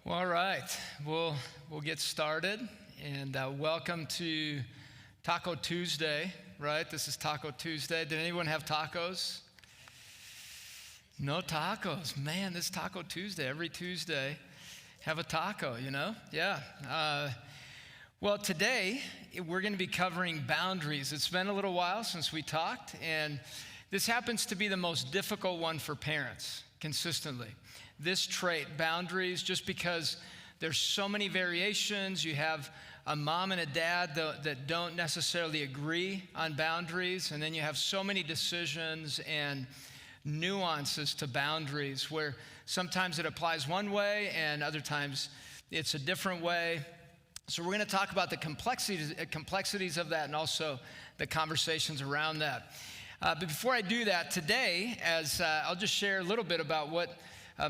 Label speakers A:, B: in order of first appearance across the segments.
A: Well, all right, we'll get started, and welcome to Taco Tuesday, right? This is Taco Tuesday. Did anyone have tacos? No tacos. Man, this is Taco Tuesday. Every Tuesday, have a taco, you know? Yeah. Well, today, we're going to be covering boundaries. It's been a little while since we talked, and this happens to be the most difficult one for parents, consistently. This trait, boundaries, just because there's so many variations. You have a mom and a dad that don't necessarily agree on boundaries, and then you have so many decisions and nuances to boundaries where sometimes it applies one way and other times it's a different way. So we're going to talk about the complexities of that and also the conversations around that. But before I do that, today, I'll just share a little bit about what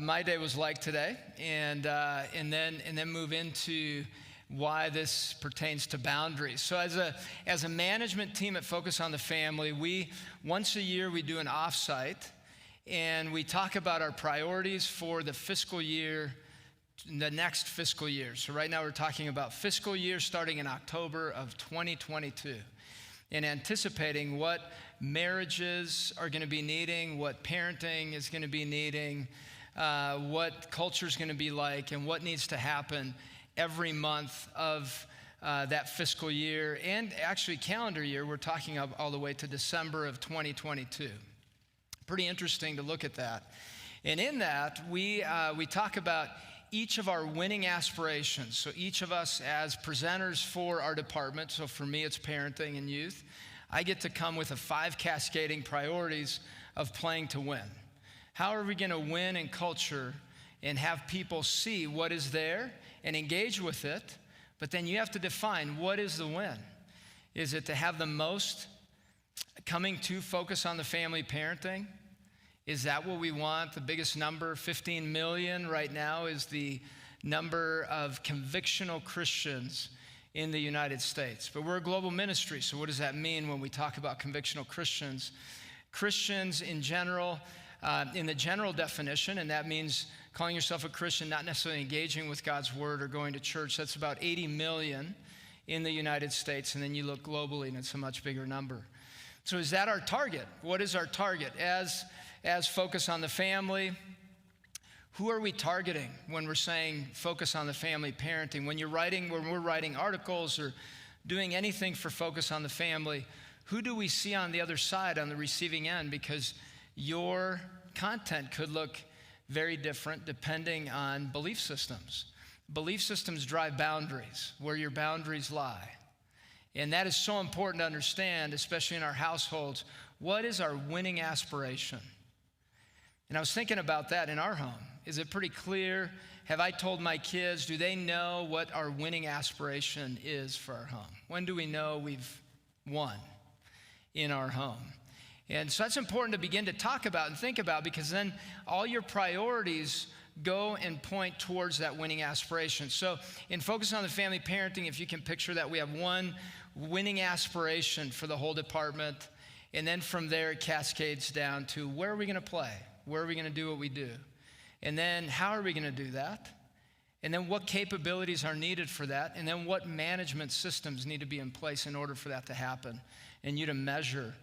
A: my day was like today, and then move into why this pertains to boundaries. So as a management team at Focus on the Family, once a year we do an offsite, and we talk about our priorities for the fiscal year, the next fiscal year. So right now we're talking about fiscal year starting in October of 2022. And anticipating what marriages are going to be needing, what parenting is going to be needing, what culture is going to be like, and what needs to happen every month of that fiscal year, and actually calendar year. We're talking all the way to December of 2022. Pretty interesting to look at that. And in that, we talk about each of our winning aspirations. So each of us as presenters for our department, so for me it's parenting and youth, I get to come with 5 cascading priorities of playing to win. How are we going to win in culture and have people see what is there and engage with it? But then you have to define, what is the win? Is it to have the most coming to Focus on the Family parenting? Is that what we want? The biggest number, 15 million right now, is the number of convictional Christians in the United States. But we're a global ministry, so what does that mean when we talk about convictional Christians? Christians in general, in the general definition, and that means calling yourself a Christian, not necessarily engaging with God's word or going to church. That's about 80 million in the United States, and then you look globally and it's a much bigger number. So is that our target? What is our target? As Focus on the Family, who are we targeting when we're saying Focus on the Family parenting? When we're writing articles or doing anything for Focus on the Family, who do we see on the other side, on the receiving end? Because your content could look very different depending on belief systems. Belief systems drive boundaries, where your boundaries lie. And that is so important to understand, especially in our households. What is our winning aspiration? And I was thinking about that in our home. Is it pretty clear? Have I told my kids, do they know what our winning aspiration is for our home? When do we know we've won in our home? And so that's important to begin to talk about and think about, because then all your priorities go and point towards that winning aspiration. So in Focus on the Family parenting, if you can picture that, we have one winning aspiration for the whole department. And then from there, it cascades down to, where are we going to play? Where are we going to do what we do? And then how are we going to do that? And then what capabilities are needed for that? And then what management systems need to be in place in order for that to happen? And you to measure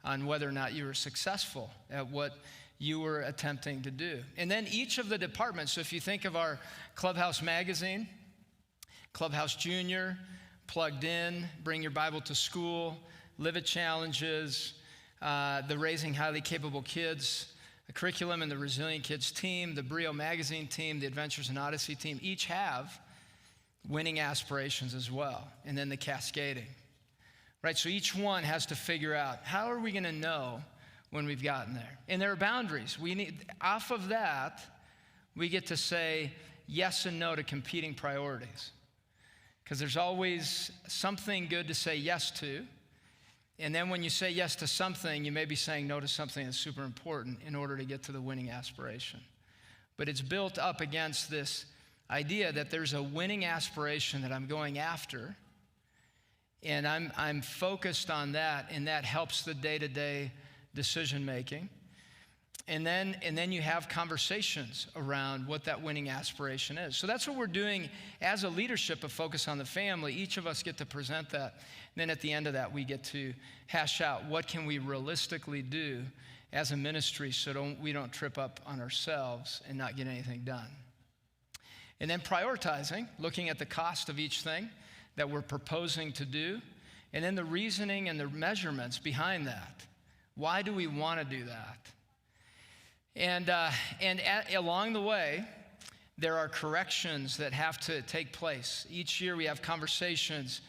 A: on whether or not you were successful at what you were attempting to do. And then each of the departments, so if you think of our Clubhouse magazine, Clubhouse Junior, Plugged In, Bring Your Bible to School, Live It Challenges, the Raising Highly Capable Kids, the Curriculum and the Resilient Kids team, the Brio Magazine team, the Adventures in Odyssey team, each have winning aspirations as well, and then the cascading. Right, so each one has to figure out, how are we going to know when we've gotten there? And there are boundaries. Off of that, we get to say yes and no to competing priorities. Because there's always something good to say yes to. And then when you say yes to something, you may be saying no to something that's super important in order to get to the winning aspiration. But it's built up against this idea that there's a winning aspiration that I'm going after, and I'm focused on that, and that helps the day-to-day decision making. And then you have conversations around what that winning aspiration is. So that's what we're doing as a leadership of Focus on the Family. Each of us get to present that. And then at the end of that, we get to hash out what can we realistically do as a ministry so we don't trip up on ourselves and not get anything done. And then prioritizing, looking at the cost of each thing that we're proposing to do, and then the reasoning and the measurements behind that. Why do we want to do that? And along the way, there are corrections that have to take place. Each year we have conversations.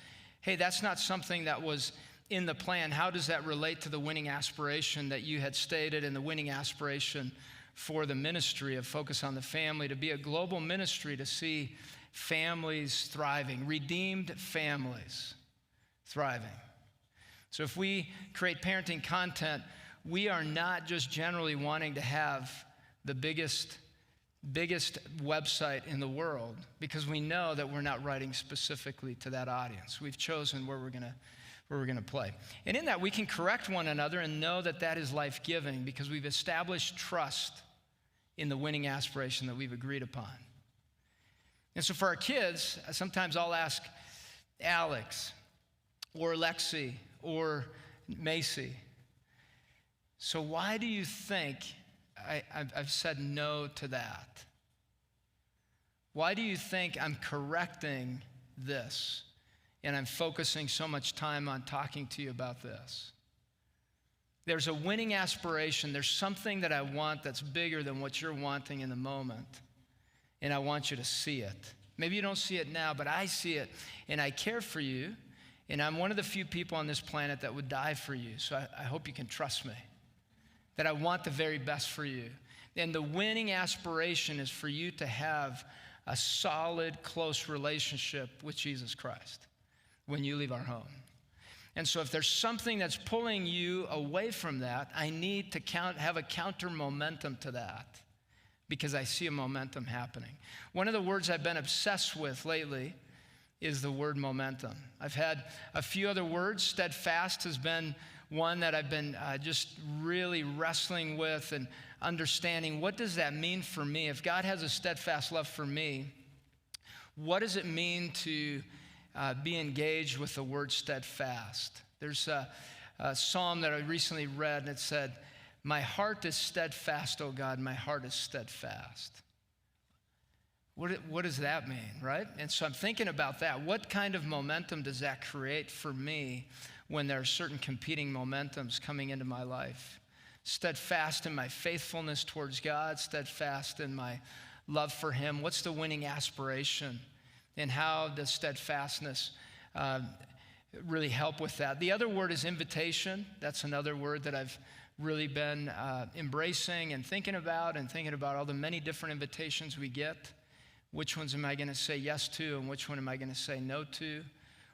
A: Hey, that's not something that was in the plan. How does that relate to the winning aspiration that you had stated and the winning aspiration for the ministry of Focus on the Family, to be a global ministry, to see families thriving, redeemed families thriving. So if we create parenting content, we are not just generally wanting to have the biggest website in the world, because we know that we're not writing specifically to that audience. We've chosen where we're going to play. And in that, we can correct one another and know that that is life-giving, because we've established trust in the winning aspiration that we've agreed upon. And so for our kids, sometimes I'll ask Alex or Lexi or Macy, so why do you think I've said no to that? Why do you think I'm correcting this and I'm focusing so much time on talking to you about this? There's a winning aspiration. There's something that I want that's bigger than what you're wanting in the moment, and I want you to see it. Maybe you don't see it now, but I see it, and I care for you, and I'm one of the few people on this planet that would die for you, so I hope you can trust me, that I want the very best for you. And the winning aspiration is for you to have a solid, close relationship with Jesus Christ when you leave our home. And so if there's something that's pulling you away from that, I need to have a counter momentum to that, because I see a momentum happening. One of the words I've been obsessed with lately is the word momentum. I've had a few other words. Steadfast has been one that I've been just really wrestling with and understanding, what does that mean for me? If God has a steadfast love for me, what does it mean to be engaged with the word steadfast? There's a psalm that I recently read, and it said, "My heart is steadfast, O God, my heart is steadfast." What does that mean, right? And so I'm thinking about that. What kind of momentum does that create for me when there are certain competing momentums coming into my life? Steadfast in my faithfulness towards God, steadfast in my love for Him. What's the winning aspiration? And how does steadfastness really help with that? The other word is invitation. That's another word that I've really been embracing and thinking about all the many different invitations we get. Which ones am I going to say yes to, and which one am I going to say no to?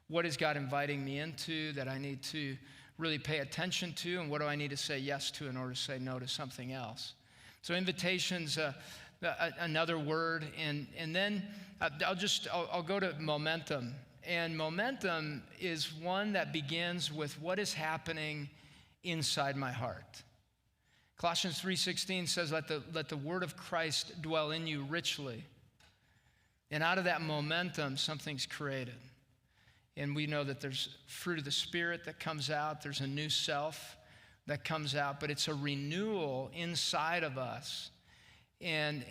A: What is God inviting me into that I need to really pay attention to, and what do I need to say yes to in order to say no to something else? So invitation's another word, and then I'll go to momentum. And momentum is one that begins with what is happening inside my heart. Colossians 3:16 says, let the word of Christ dwell in you richly. And out of that momentum, something's created. And we know that there's fruit of the Spirit that comes out. There's a new self that comes out, but it's a renewal inside of us. And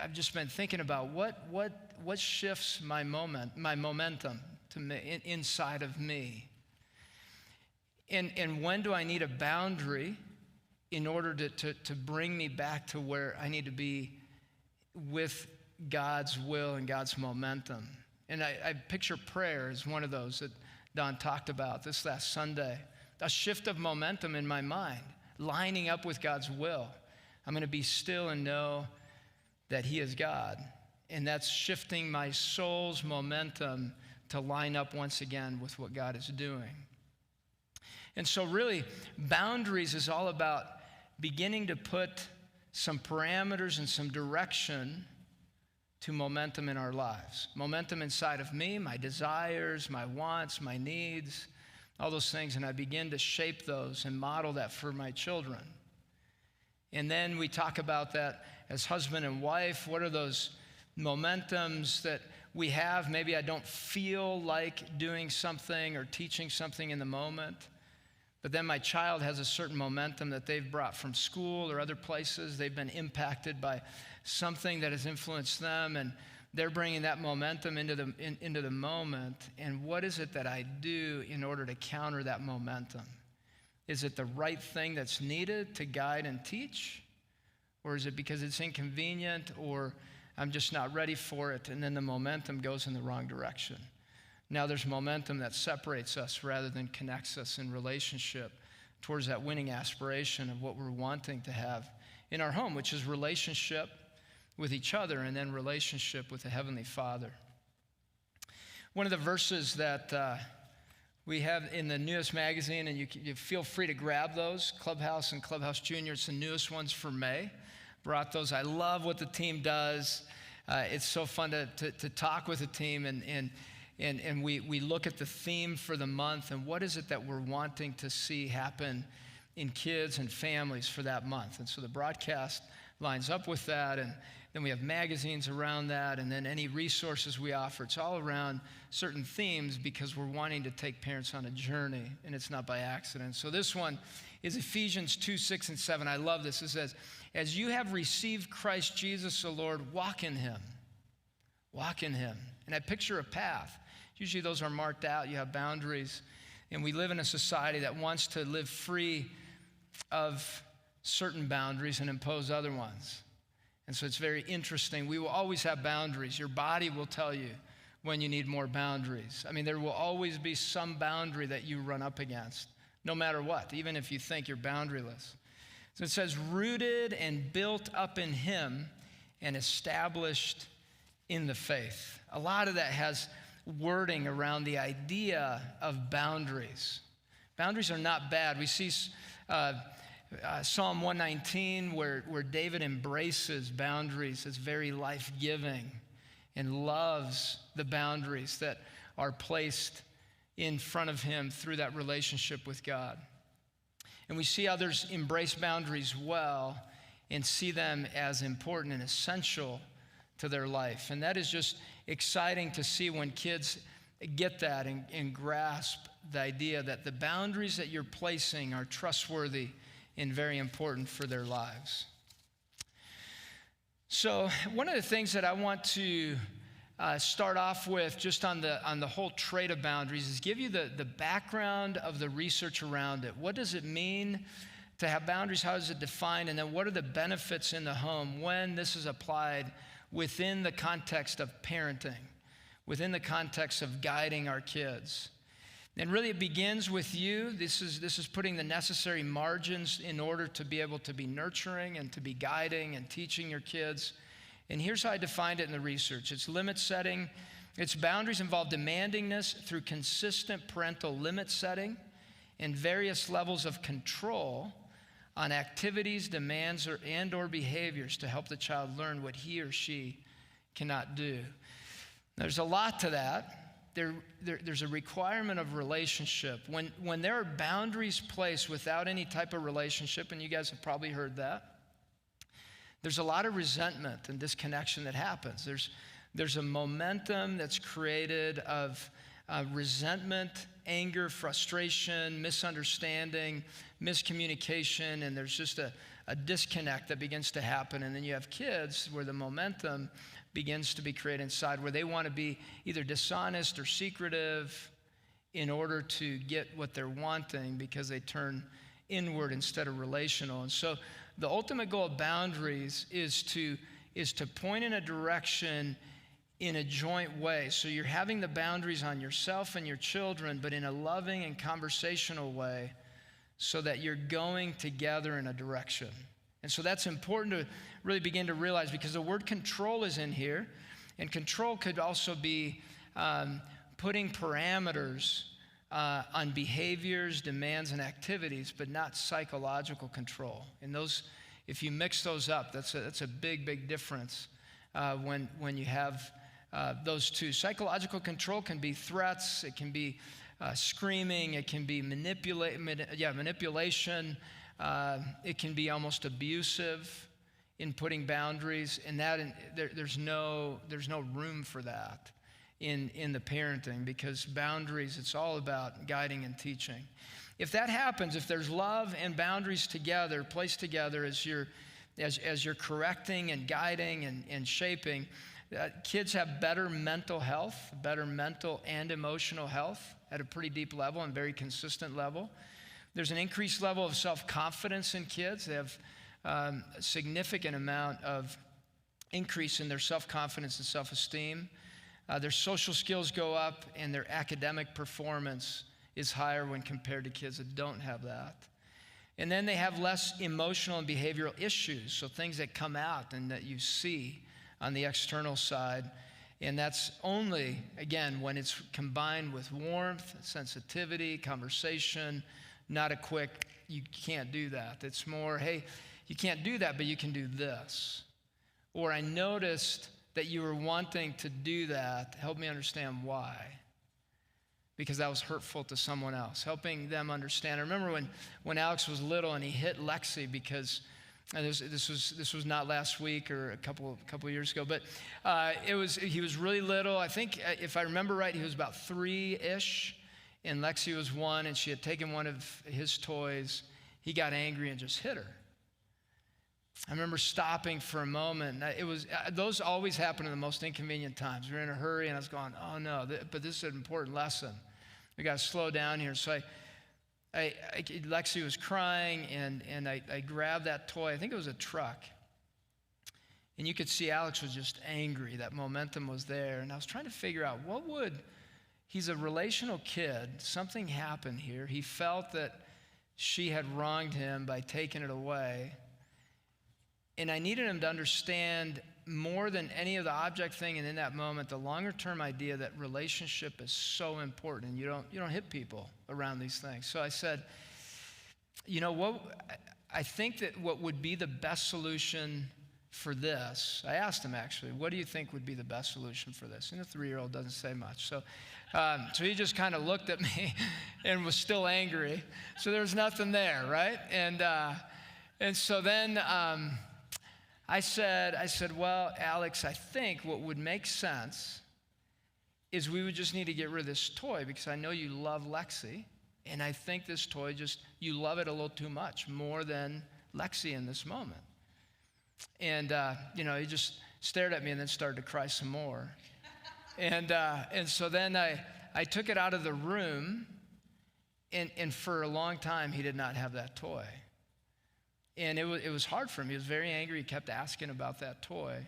A: I've just been thinking about what shifts my momentum to me, inside of me. And when do I need a boundary in order to bring me back to where I need to be with God's will and God's momentum? And I picture prayer as one of those that Don talked about this last Sunday. A shift of momentum in my mind, lining up with God's will. I'm going to be still and know that He is God. And that's shifting my soul's momentum to line up once again with what God is doing. And so really, boundaries is all about beginning to put some parameters and some direction to momentum in our lives. Momentum inside of me, my desires, my wants, my needs, all those things, and I begin to shape those and model that for my children. And then we talk about that as husband and wife. What are those momentums that we have? Maybe I don't feel like doing something or teaching something in the moment, but then my child has a certain momentum that they've brought from school or other places. They've been impacted by something that has influenced them, and they're bringing that momentum into the moment. And what is it that I do in order to counter that momentum? Is it the right thing that's needed to guide and teach? Or is it because it's inconvenient, or I'm just not ready for it, and then the momentum goes in the wrong direction? Now there's momentum that separates us rather than connects us in relationship towards that winning aspiration of what we're wanting to have in our home, which is relationship with each other and then relationship with the Heavenly Father. One of the verses that we have in the newest magazine, and you feel free to grab those, Clubhouse and Clubhouse Junior, it's the newest ones for May. Brought those. I love what the team does. It's so fun to talk with the team, and we look at the theme for the month and what is it that we're wanting to see happen in kids and families for that month. And so the broadcast lines up with that, and then we have magazines around that, and then any resources we offer. It's all around certain themes because we're wanting to take parents on a journey, and it's not by accident. So this one is Ephesians 2:6 and 7. I love this. It says, as you have received Christ Jesus the Lord, walk in him. Walk in him. And I picture a path. Usually those are marked out. You have boundaries. And we live in a society that wants to live free of certain boundaries and impose other ones. And so it's very interesting. We will always have boundaries. Your body will tell you when you need more boundaries. I mean, there will always be some boundary that you run up against, no matter what, even if you think you're boundaryless. So it says, rooted and built up in him and established in the faith. A lot of that has wording around the idea of boundaries. Boundaries are not bad. We see Psalm 119 where David embraces boundaries as very life-giving and loves the boundaries that are placed in front of him through that relationship with God. And we see others embrace boundaries well and see them as important and essential to their life. And that is just exciting to see when kids get that and grasp the idea that the boundaries that you're placing are trustworthy and very important for their lives. So one of the things that I want to start off with just on the whole trait of boundaries is give you the background of the research around it. What does it mean to have boundaries? How is it defined? And then what are the benefits in the home when this is applied within the context of parenting, within the context of guiding our kids? And really it begins with you. This is putting the necessary margins in order to be able to be nurturing and to be guiding and teaching your kids. And here's how I defined it in the research. It's limit setting. Its boundaries involve demandingness through consistent parental limit setting and various levels of control on activities, demands, or behaviors to help the child learn what he or she cannot do. There's a lot to that. There's a requirement of relationship. When there are boundaries placed without any type of relationship, and you guys have probably heard that, there's a lot of resentment and disconnection that happens. There's a momentum that's created of resentment, anger, frustration, misunderstanding, miscommunication, and there's just a disconnect that begins to happen. And then you have kids where the momentum begins to be created inside, where they want to be either dishonest or secretive in order to get what they're wanting because they turn inward instead of relational. And so the ultimate goal of boundaries is to point in a direction in a joint way. So you're having the boundaries on yourself and your children, but in a loving and conversational way so that you're going together in a direction. And so that's important to really begin to realize, because the word control is in here, and control could also be putting parameters on behaviors, demands, and activities, but not psychological control. And those, if you mix those up, that's a big, big difference when you have those two. Psychological control can be threats, it can be screaming, it can be manipulation, It can be almost abusive in putting boundaries, and there's no room for that in the parenting, because boundaries, it's all about guiding and teaching. If that happens, if there's love and boundaries together, placed together as you're correcting and guiding and shaping, kids have better mental health, better mental and emotional health at a pretty deep level and very consistent level. There's an increased level of self-confidence in kids. They have a significant amount of increase in their self-confidence and self-esteem. Their social skills go up, and their academic performance is higher when compared to kids that don't have that. And then they have less emotional and behavioral issues, so things that come out and that you see on the external side. And that's only, again, when it's combined with warmth, sensitivity, conversation, not a quick, you can't do that. It's more, hey, you can't do that, but you can do this. Or I noticed that you were wanting to do that. Help me understand why. Because that was hurtful to someone else. Helping them understand. I remember when Alex was little and he hit Lexi because, and this was not last week or a couple of years ago, but he was really little. I think if I remember right, he was about 3-ish, and Lexi was 1, and she had taken one of his toys. He got angry and just hit her. I remember stopping for a moment. Those always happen in the most inconvenient times. We were in a hurry, and I was going, oh no, but this is an important lesson. We got to slow down here. So Lexi was crying, and I grabbed that toy. I think it was a truck. And you could see Alex was just angry. That momentum was there. And I was trying to figure out he's a relational kid. Something happened here. He felt that she had wronged him by taking it away. And I needed him to understand more than any of the object thing, and in that moment, the longer-term idea that relationship is so important, and you don't hit people around these things. So I said, you know what? I think that what would be the best solution for this, I asked him actually, what do you think would be the best solution for this? And the 3-year-old doesn't say much. So he just kind of looked at me and was still angry. So there was nothing there, right? And so then I said, well, Alex, I think what would make sense is we would just need to get rid of this toy, because I know you love Lexi, and I think this toy you love it a little too much, more than Lexi in this moment. And, he just stared at me and then started to cry some more. And so then I took it out of the room, and for a long time, he did not have that toy. And it was hard for him. He was very angry. He kept asking about that toy.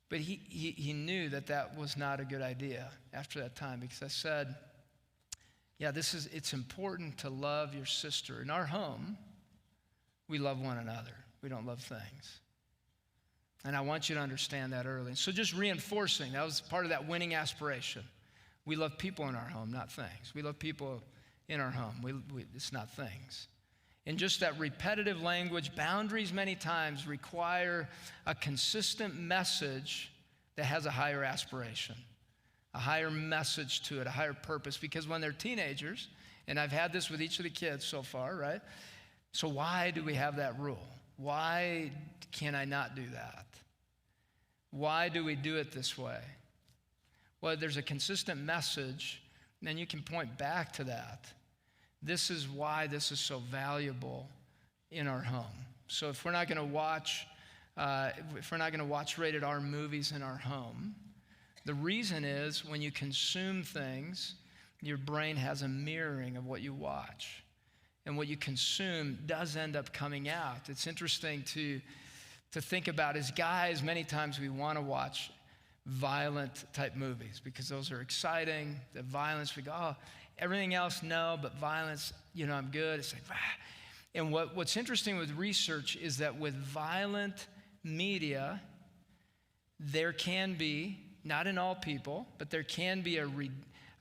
A: But he knew that was not a good idea after that time, because I said, yeah, it's important to love your sister. In our home, we love one another. We don't love things. And I want you to understand that early. So just reinforcing, that was part of that winning aspiration. We love people in our home, not things. We love people in our home. It's not things. And just that repetitive language, boundaries many times require a consistent message that has a higher aspiration, a higher message to it, a higher purpose. Because when they're teenagers, and I've had this with each of the kids so far, right? So why do we have that rule? Why can I not do that? Why do we do it this way? Well, there's a consistent message, and then you can point back to that. This is why this is so valuable in our home. So if we're not going to watch rated R movies in our home, the reason is when you consume things, your brain has a mirroring of what you watch. And what you consume does end up coming out. It's interesting to think about as guys, many times we want to watch violent type movies because those are exciting. The violence, we go, oh, everything else, no, but violence, I'm good. It's like, ah. And what's interesting with research is that with violent media, there can be, not in all people, but there can be a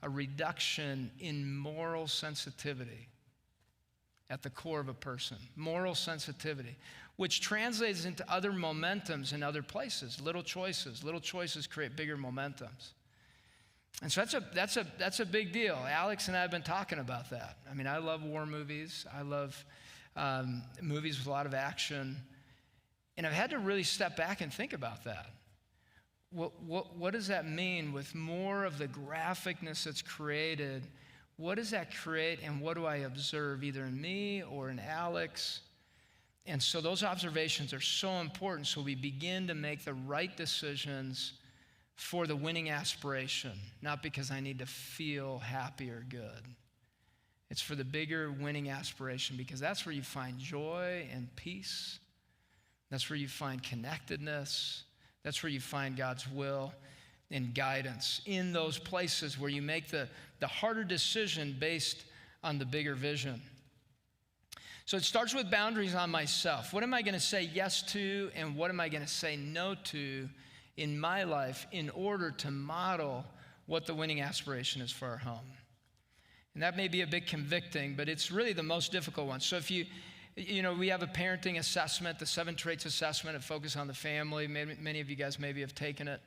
A: reduction in moral sensitivity at the core of a person. Moral sensitivity, which translates into other momentums in other places. Little choices create bigger momentums. And so that's a big deal. Alex and I have been talking about that. I mean, I love war movies. I love movies with a lot of action. And I've had to really step back and think about that. What does that mean with more of the graphicness that's created? What does that create, and what do I observe either in me or in Alex? And so those observations are so important, so we begin to make the right decisions for the winning aspiration, not because I need to feel happy or good. It's for the bigger winning aspiration, because that's where you find joy and peace. That's where you find connectedness. That's where you find God's will and guidance, in those places where you make the harder decision based on the bigger vision. So it starts with boundaries on myself. What am I going to say yes to, and what am I going to say no to in my life in order to model what the winning aspiration is for our home? And that may be a bit convicting, but it's really the most difficult one. So if we have a parenting assessment, the 7 Traits Assessment, it focuses on the family. Many of you guys maybe have taken it.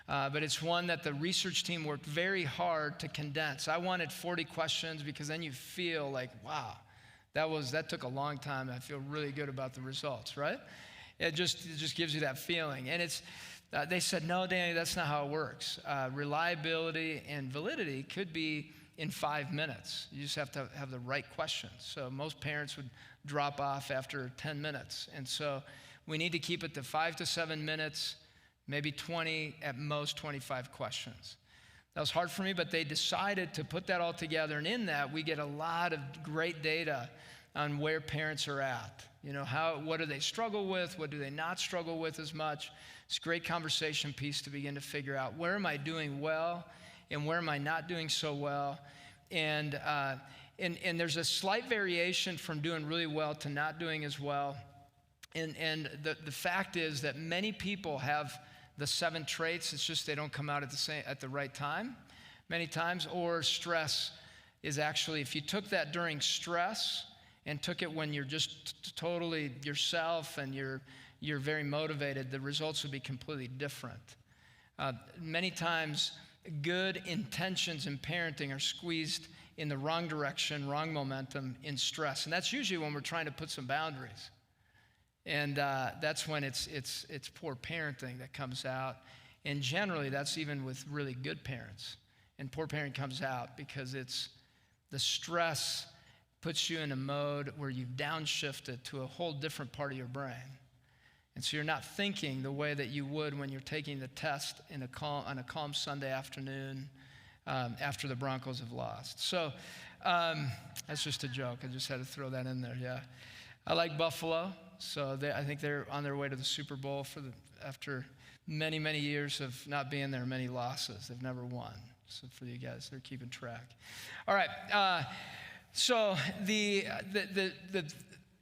A: But it's one that the research team worked very hard to condense. I wanted 40 questions because then you feel like, wow, that took a long time. I feel really good about the results, right? It just gives you that feeling. And they said, no, Danny, that's not how it works. Reliability and validity could be in 5 minutes. You just have to have the right questions. So most parents would drop off after 10 minutes. And so we need to keep it to 5 to 7 minutes, maybe 20, at most 25 questions. That was hard for me, but they decided to put that all together. And in that, we get a lot of great data on where parents are at. What do they struggle with? What do they not struggle with as much? It's a great conversation piece to begin to figure out, where am I doing well and where am I not doing so well? And there's a slight variation from doing really well to not doing as well. And the fact is that many people have the 7 traits. It's just they don't come out at the right time many times. Or stress is actually, if you took that during stress and took it when you're just totally yourself and you're very motivated, the results would be completely different. Many times, good intentions in parenting are squeezed in the wrong direction, wrong momentum in stress. And that's usually when we're trying to put some boundaries. And that's when it's poor parenting that comes out. And generally, that's even with really good parents. And poor parenting comes out because it's the stress puts you in a mode where you've downshifted to a whole different part of your brain. And so you're not thinking the way that you would when you're taking the test on a calm Sunday afternoon after the Broncos have lost. So that's just a joke. I just had to throw that in there, yeah. I like Buffalo, so I think they're on their way to the Super Bowl after many, many years of not being there, many losses. They've never won. So for you guys, they're keeping track. All right, so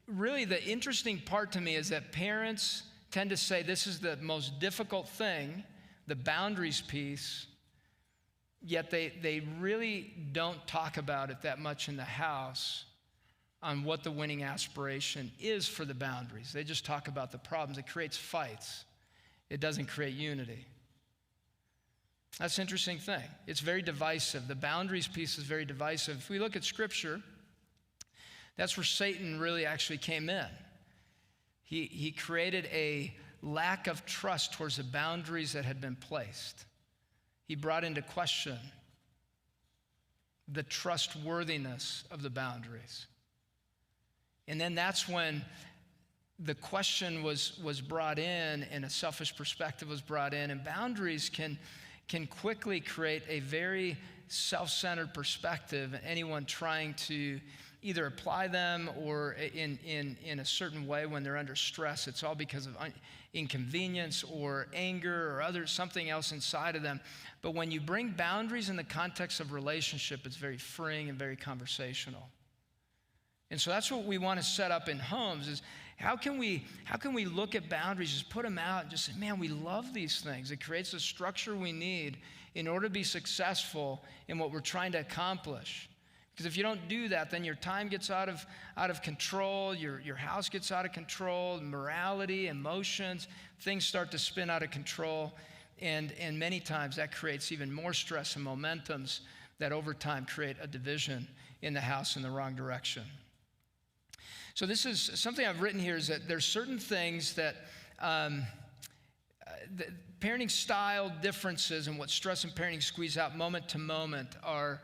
A: really the interesting part to me is that parents tend to say this is the most difficult thing, the boundaries piece, yet they really don't talk about it that much in the house on what the winning aspiration is for the boundaries. They just talk about the problems. It creates fights. It doesn't create unity. That's an interesting thing. It's very divisive. The boundaries piece is very divisive. If we look at Scripture, that's where Satan really actually came in. He created a lack of trust towards the boundaries that had been placed. He brought into question the trustworthiness of the boundaries. And then that's when the question was brought in and a selfish perspective was brought in. And boundaries can quickly create a very self-centered perspective. Anyone trying to either apply them or in a certain way when they're under stress, it's all because of inconvenience or anger or something else inside of them. But when you bring boundaries in the context of relationship, it's very freeing and very conversational. And so that's what we want to set up in homes is how can we look at boundaries, just put them out and just say, man, we love these things. It creates the structure we need in order to be successful in what we're trying to accomplish. Because if you don't do that, then your time gets out of control, your house gets out of control, morality, emotions, things start to spin out of control. And many times that creates even more stress and momentums that over time create a division in the house in the wrong direction. So this is something I've written here, is that there's certain things that the parenting style differences and what stress and parenting squeeze out moment to moment are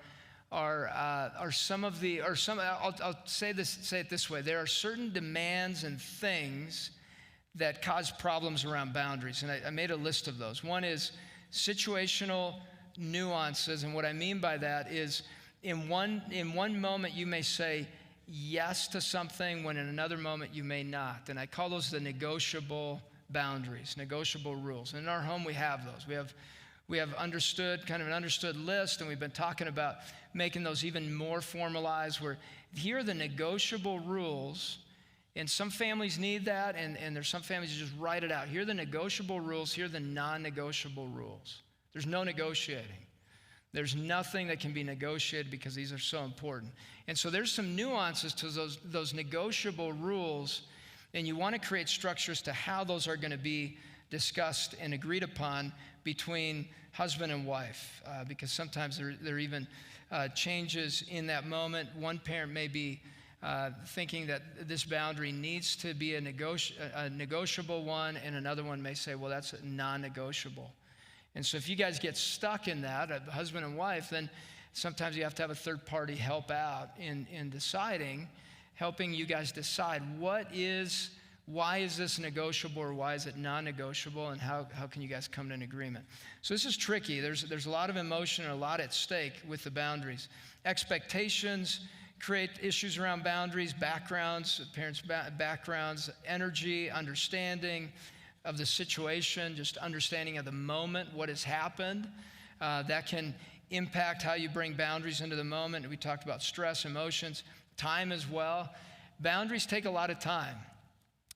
A: some of the, I'll say it this way. There are certain demands and things that cause problems around boundaries. And I made a list of those. One is situational nuances. And what I mean by that is in one moment you may say yes to something when in another moment you may not. And I call those the negotiable boundaries, negotiable rules. And in our home we have those. We have kind of an understood list, and we've been talking about making those even more formalized, where here are the negotiable rules. And some families need that, and there's some families who just write it out. Here are the negotiable rules, here are the non-negotiable rules. There's no negotiating. There's nothing that can be negotiated because these are so important. And so there's some nuances to those negotiable rules, and you want to create structures to how those are going to be discussed and agreed upon between husband and wife, because sometimes there are even changes in that moment. One parent may be thinking that this boundary needs to be a negotiable one, and another one may say, well, that's non-negotiable. And so if you guys get stuck in that, a husband and wife, then sometimes you have to have a third party help out in deciding, helping you guys decide why is this negotiable or why is it non-negotiable, and how can you guys come to an agreement? So this is tricky. There's a lot of emotion and a lot at stake with the boundaries. Expectations create issues around boundaries, backgrounds, parents' backgrounds, energy, understanding of the situation, just understanding of the moment, what has happened. That can impact how you bring boundaries into the moment. We talked about stress, emotions, time as well. Boundaries take a lot of time.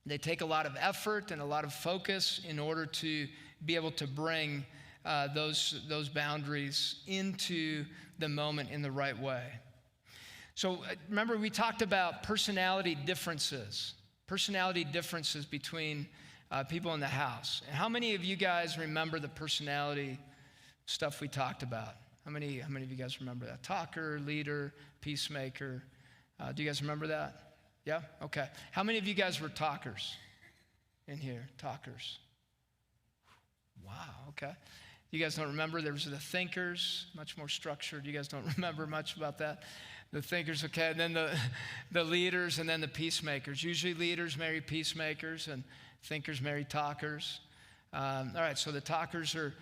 A: They take a lot of effort and a lot of focus in order to be able to bring those boundaries into the moment in the right way. So remember, we talked about personality differences between people in the house. And how many of you guys remember the personality stuff we talked about? How many of you guys remember that? Talker, leader, peacemaker. Do you guys remember that? Yeah? Okay. How many of you guys were talkers in here? Talkers. Wow, okay. You guys don't remember? There was the thinkers, much more structured. You guys don't remember much about that? The thinkers, okay. And then the leaders, and then the peacemakers. Usually leaders marry peacemakers, and thinkers marry talkers. All right, so the talkers are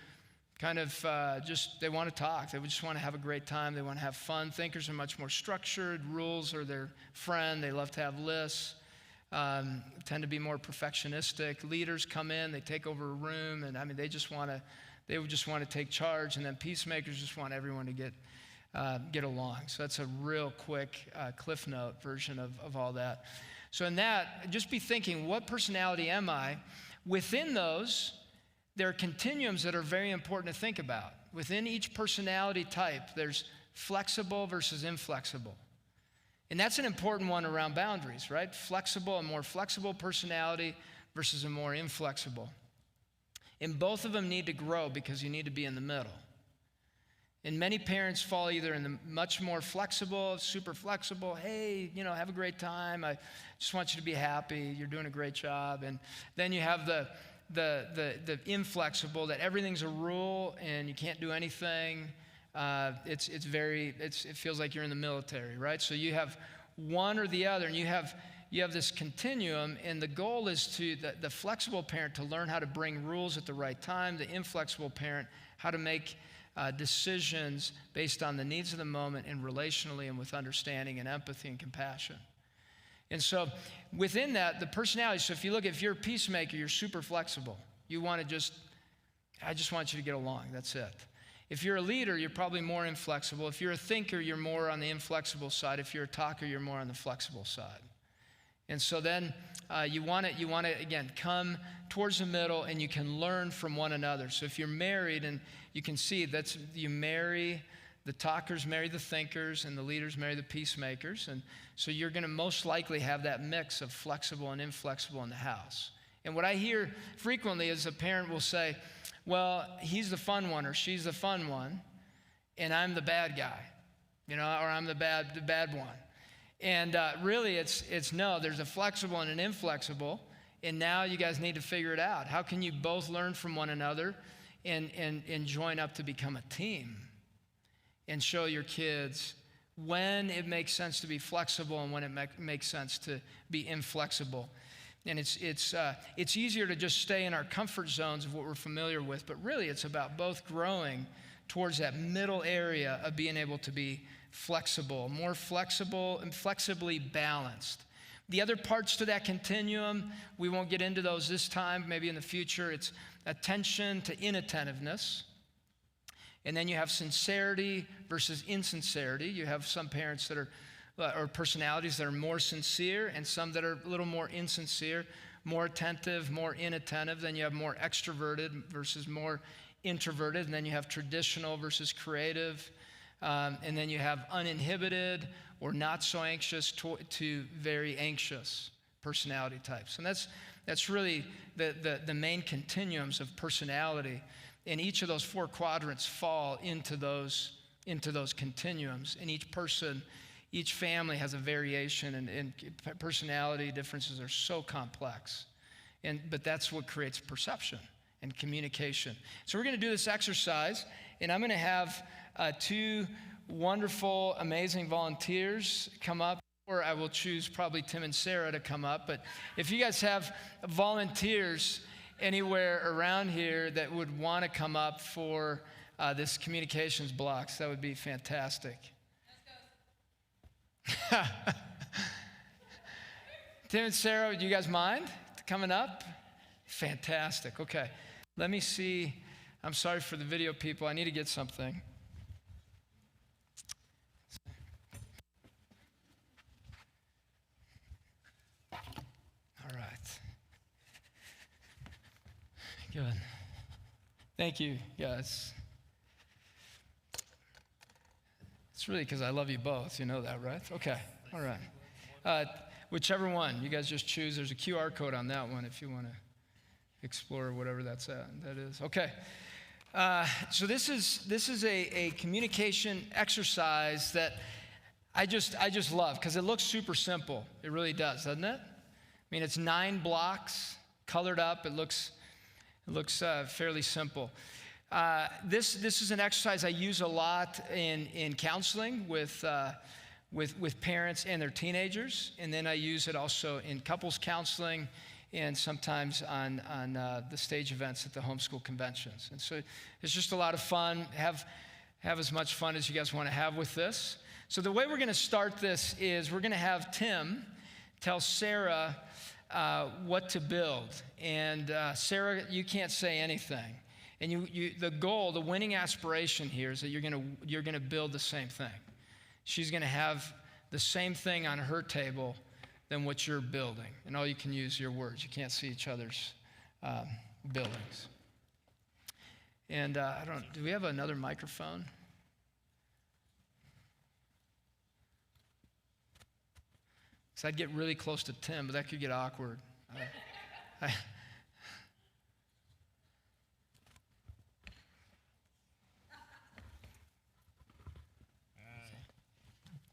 A: kind of they want to talk. They just want to have a great time. They want to have fun. Thinkers are much more structured. Rules are their friend. They love to have lists, tend to be more perfectionistic. Leaders come in, they take over a room, and they just want to take charge. And then peacemakers just want everyone to get along. So that's a real quick Cliff Note version of all that. So in that, just be thinking, what personality am I? Within those, there are continuums that are very important to think about. Within each personality type, there's flexible versus inflexible. And that's an important one around boundaries, right? A more flexible personality versus a more inflexible. And both of them need to grow because you need to be in the middle. And many parents fall either in the much more flexible, super flexible, hey, have a great time. I just want you to be happy. You're doing a great job. And then you have the inflexible, that everything's a rule and you can't do anything. It feels like you're in the military, right? So you have one or the other, and you have this continuum, and the goal is the flexible parent to learn how to bring rules at the right time, the inflexible parent how to make decisions based on the needs of the moment and relationally and with understanding and empathy and compassion. And so within that, the personality, so if you're a peacemaker, you're super flexible. You want to I just want you to get along, that's it. If you're a leader, you're probably more inflexible. If you're a thinker, you're more on the inflexible side. If you're a talker, you're more on the flexible side. And so then you want to, again, come towards the middle, and you can learn from one another. So if you're married, and you can see the talkers marry the thinkers, and the leaders marry the peacemakers. And so you're going to most likely have that mix of flexible and inflexible in the house. And what I hear frequently is a parent will say, well, he's the fun one or she's the fun one, and I'm the bad guy, or I'm the bad one. And really, it's no, there's a flexible and an inflexible. And now you guys need to figure it out. How can you both learn from one another and join up to become a team and show your kids when it makes sense to be flexible and when it makes sense to be inflexible. And it's easier to just stay in our comfort zones of what we're familiar with, but really it's about both growing towards that middle area of being able to be flexible, more flexible and flexibly balanced. The other parts to that continuum, we won't get into those this time, maybe in the future. It's attention to inattentiveness. And then you have sincerity versus insincerity. You have some parents that are, or personalities that are more sincere and some that are a little more insincere, more attentive, more inattentive. Then you have more extroverted versus more introverted. And then you have traditional versus creative. And then you have uninhibited or not so anxious to very anxious personality types. And that's really the main continuums of personality. And each of those four quadrants fall into those continuums. And each person, each family has a variation, and personality differences are so complex. But that's what creates perception and communication. So we're going to do this exercise, and I'm going to have two wonderful, amazing volunteers come up, or I will choose probably Tim and Sarah to come up. But if you guys have volunteers anywhere around here that would want to come up for this communications blocks, that would be fantastic. Tim and Sarah, would you guys mind coming up? Fantastic. Okay. Let me see. I'm sorry for the video people. I need to get something. All right. Good. Thank you, guys. It's really because I love you both. You know that, right? Okay. All right. Whichever one. You guys just choose. There's a QR code on that one if you want to explore whatever that is. Okay. So this is a communication exercise that I just love because it looks super simple. It really does, doesn't it? I mean, it's 9 blocks colored up. It looks fairly simple. This is an exercise I use a lot in counseling with parents and their teenagers, and then I use it also in couples counseling and sometimes on the stage events at the homeschool conventions. And so it's just a lot of fun. Have as much fun as you guys want to have with this. So the way we're going to start this is we're going to have Tim tell Sarah what to build. And Sarah, you can't say anything. And the goal, the winning aspiration here is that you're going to build the same thing. She's going to have the same thing on her table than what you're building. And all you can use your words. You can't see each other's buildings. And do we have another microphone? Because I'd get really close to Tim, but that could get awkward. I'll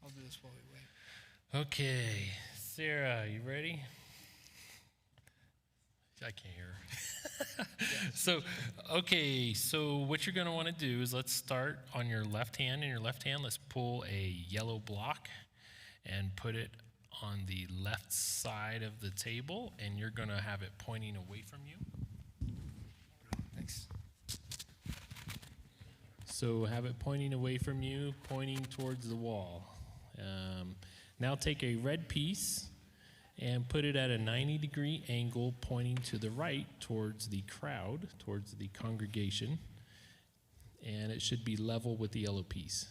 A: do this while we wait.
B: Okay, Sarah, you ready? I can't hear her. So what you're going to want to do is let's start on your left hand. In your left hand, let's pull a yellow block and put it on the left side of the table, and you're going to have it pointing away from you.
A: Thanks.
B: So have it pointing away from you, pointing towards the wall. Now take a red piece and put it at a 90-degree angle pointing to the right towards the crowd, towards the congregation, and it should be level with the yellow piece.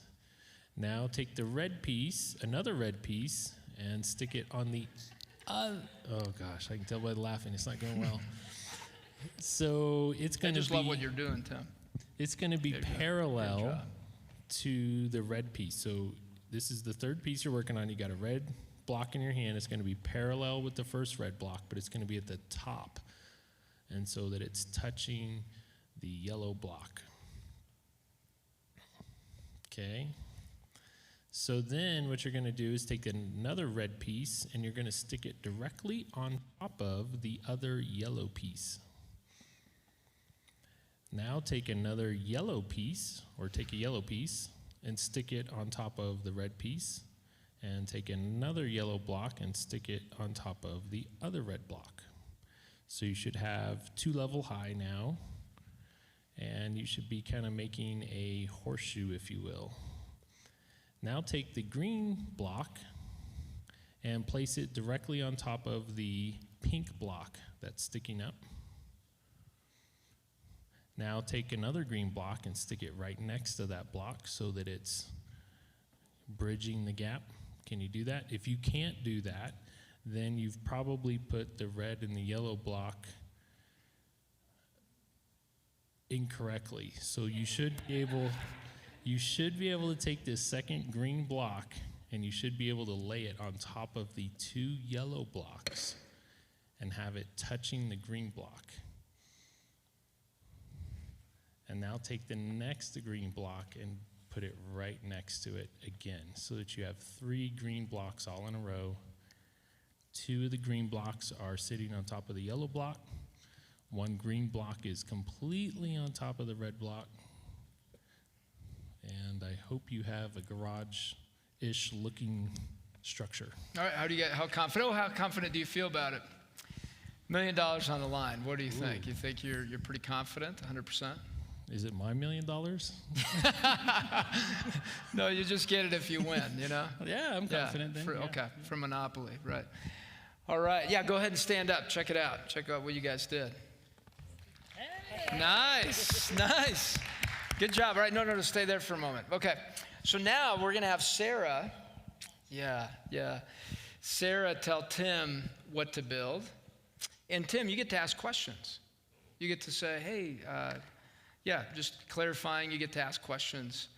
B: Now take the red piece, another red piece, and stick it on the oh gosh, I can tell by the laughing, it's not going well. So it's going to be...
A: I just love what you're doing, Tim.
B: It's going to be parallel to the red piece. So this is the third piece you're working on. You got a red block in your hand. It's going to be parallel with the first red block, but it's going to be at the top, and so that it's touching the yellow block. Okay. So then what you're going to do is take another red piece and you're going to stick it directly on top of the other yellow piece. Now take another yellow piece, or take a yellow piece and stick it on top of the red piece, and take another yellow block and stick it on top of the other red block. So you should have 2 level high now, and you should be kind of making a horseshoe, if you will. Now take the green block and place it directly on top of the pink block that's sticking up. Now take another green block and stick it right next to that block so that it's bridging the gap. Can you do that? If you can't do that, then you've probably put the red and the yellow block incorrectly. So you should be able to take this second green block and you should be able to lay it on top of the 2 yellow blocks and have it touching the green block. And now take the next green block and put it right next to it again so that you have 3 green blocks all in a row. 2 of the green blocks are sitting on top of the yellow block. 1 green block is completely on top of the red block. And I hope you have a garage-ish looking structure.
A: All right, how confident do you feel about it? $1 million on the line. What do you think? You think you're pretty confident, 100%?
B: Is it my $1 million?
A: No, you just get it if you win, you know?
B: Yeah, I'm confident then. Yeah.
A: Okay, for Monopoly, right. All right, yeah, go ahead and stand up. Check it out. Check out what you guys did. Hey. Nice. Good job. All right, no, stay there for a moment. Okay, so now we're going to have Sarah. Yeah. Sarah tell Tim what to build. And Tim, you get to ask questions. You get to say, hey, just clarifying. You get to ask questions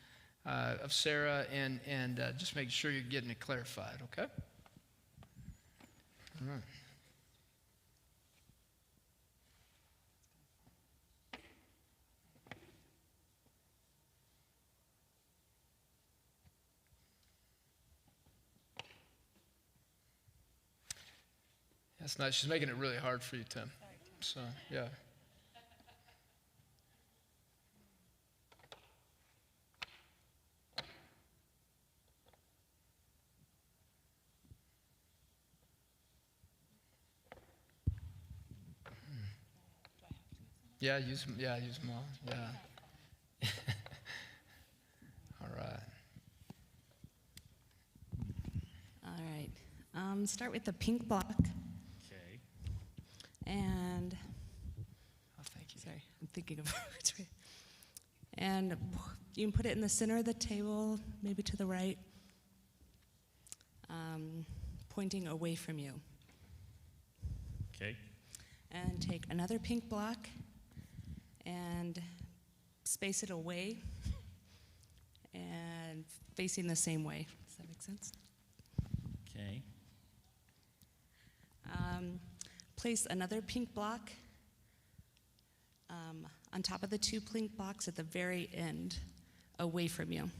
A: of Sarah and just make sure you're getting it clarified, okay? All right. That's nice. She's making it really hard for you, Tim. So, yeah. Yeah, use them all. Yeah. All right.
C: All right. Start with the pink block.
B: Okay.
C: And,
A: Thank you.
C: sorry, I'm thinking of which way. And you can put it in the center of the table, maybe to the right, pointing away from you.
B: Okay.
C: And take another pink block and space it away and facing the same way. Does that make sense?
B: Okay.
C: Place another pink block on top of the 2 pink blocks at the very end, away from you.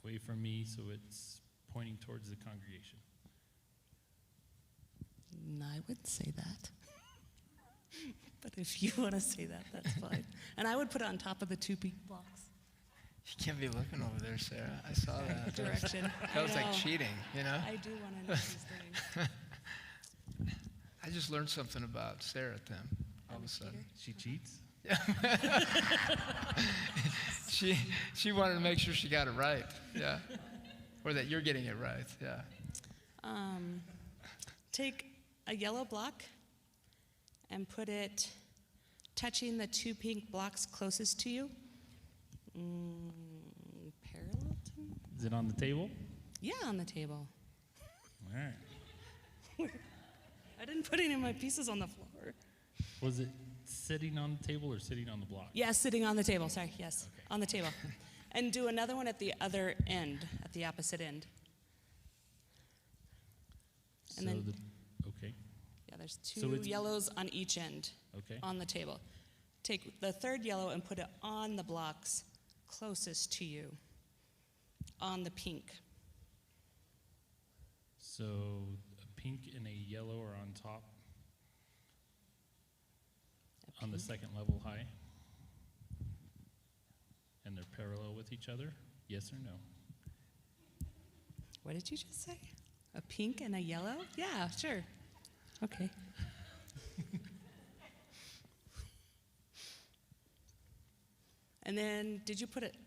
B: Away from me, so it's pointing towards the congregation.
C: No, I wouldn't say that. But if you want to say that, that's fine. And I would put it on top of the 2 pink blocks.
A: You can't be looking over there, Sarah. I saw that.
C: Direction.
A: That was
C: I
A: like
C: know.
A: cheating, you know?
C: I do want to know these things.
A: I just learned something about Sarah, Tim, all of a sudden.
B: She cheats?
A: She wanted to make sure she got it right, yeah. Or that you're getting it right, yeah.
C: Take a yellow block and put it touching the 2 pink blocks closest to you. Parallel to me?
B: Is it on the table?
C: Yeah, on the table.
B: All right.
C: I didn't put any of my pieces on the floor.
B: Was it sitting on the table or sitting on the block?
C: Yeah, sitting on the table. Sorry, yes,
B: Okay.
C: on the table. And do another one at the other end, at the opposite end. And
B: so
C: then-
B: okay.
C: Yeah, there's
B: So
C: 2
B: it's-
C: yellows on each end
B: Okay.
C: on the table. Take the 3rd yellow and put it on the blocks closest to you, on the pink.
B: So a pink and a yellow are on top on the second level high. And they're parallel with each other? Yes or no?
C: What did you just say? A pink and a yellow? Yeah, sure. Okay. And then did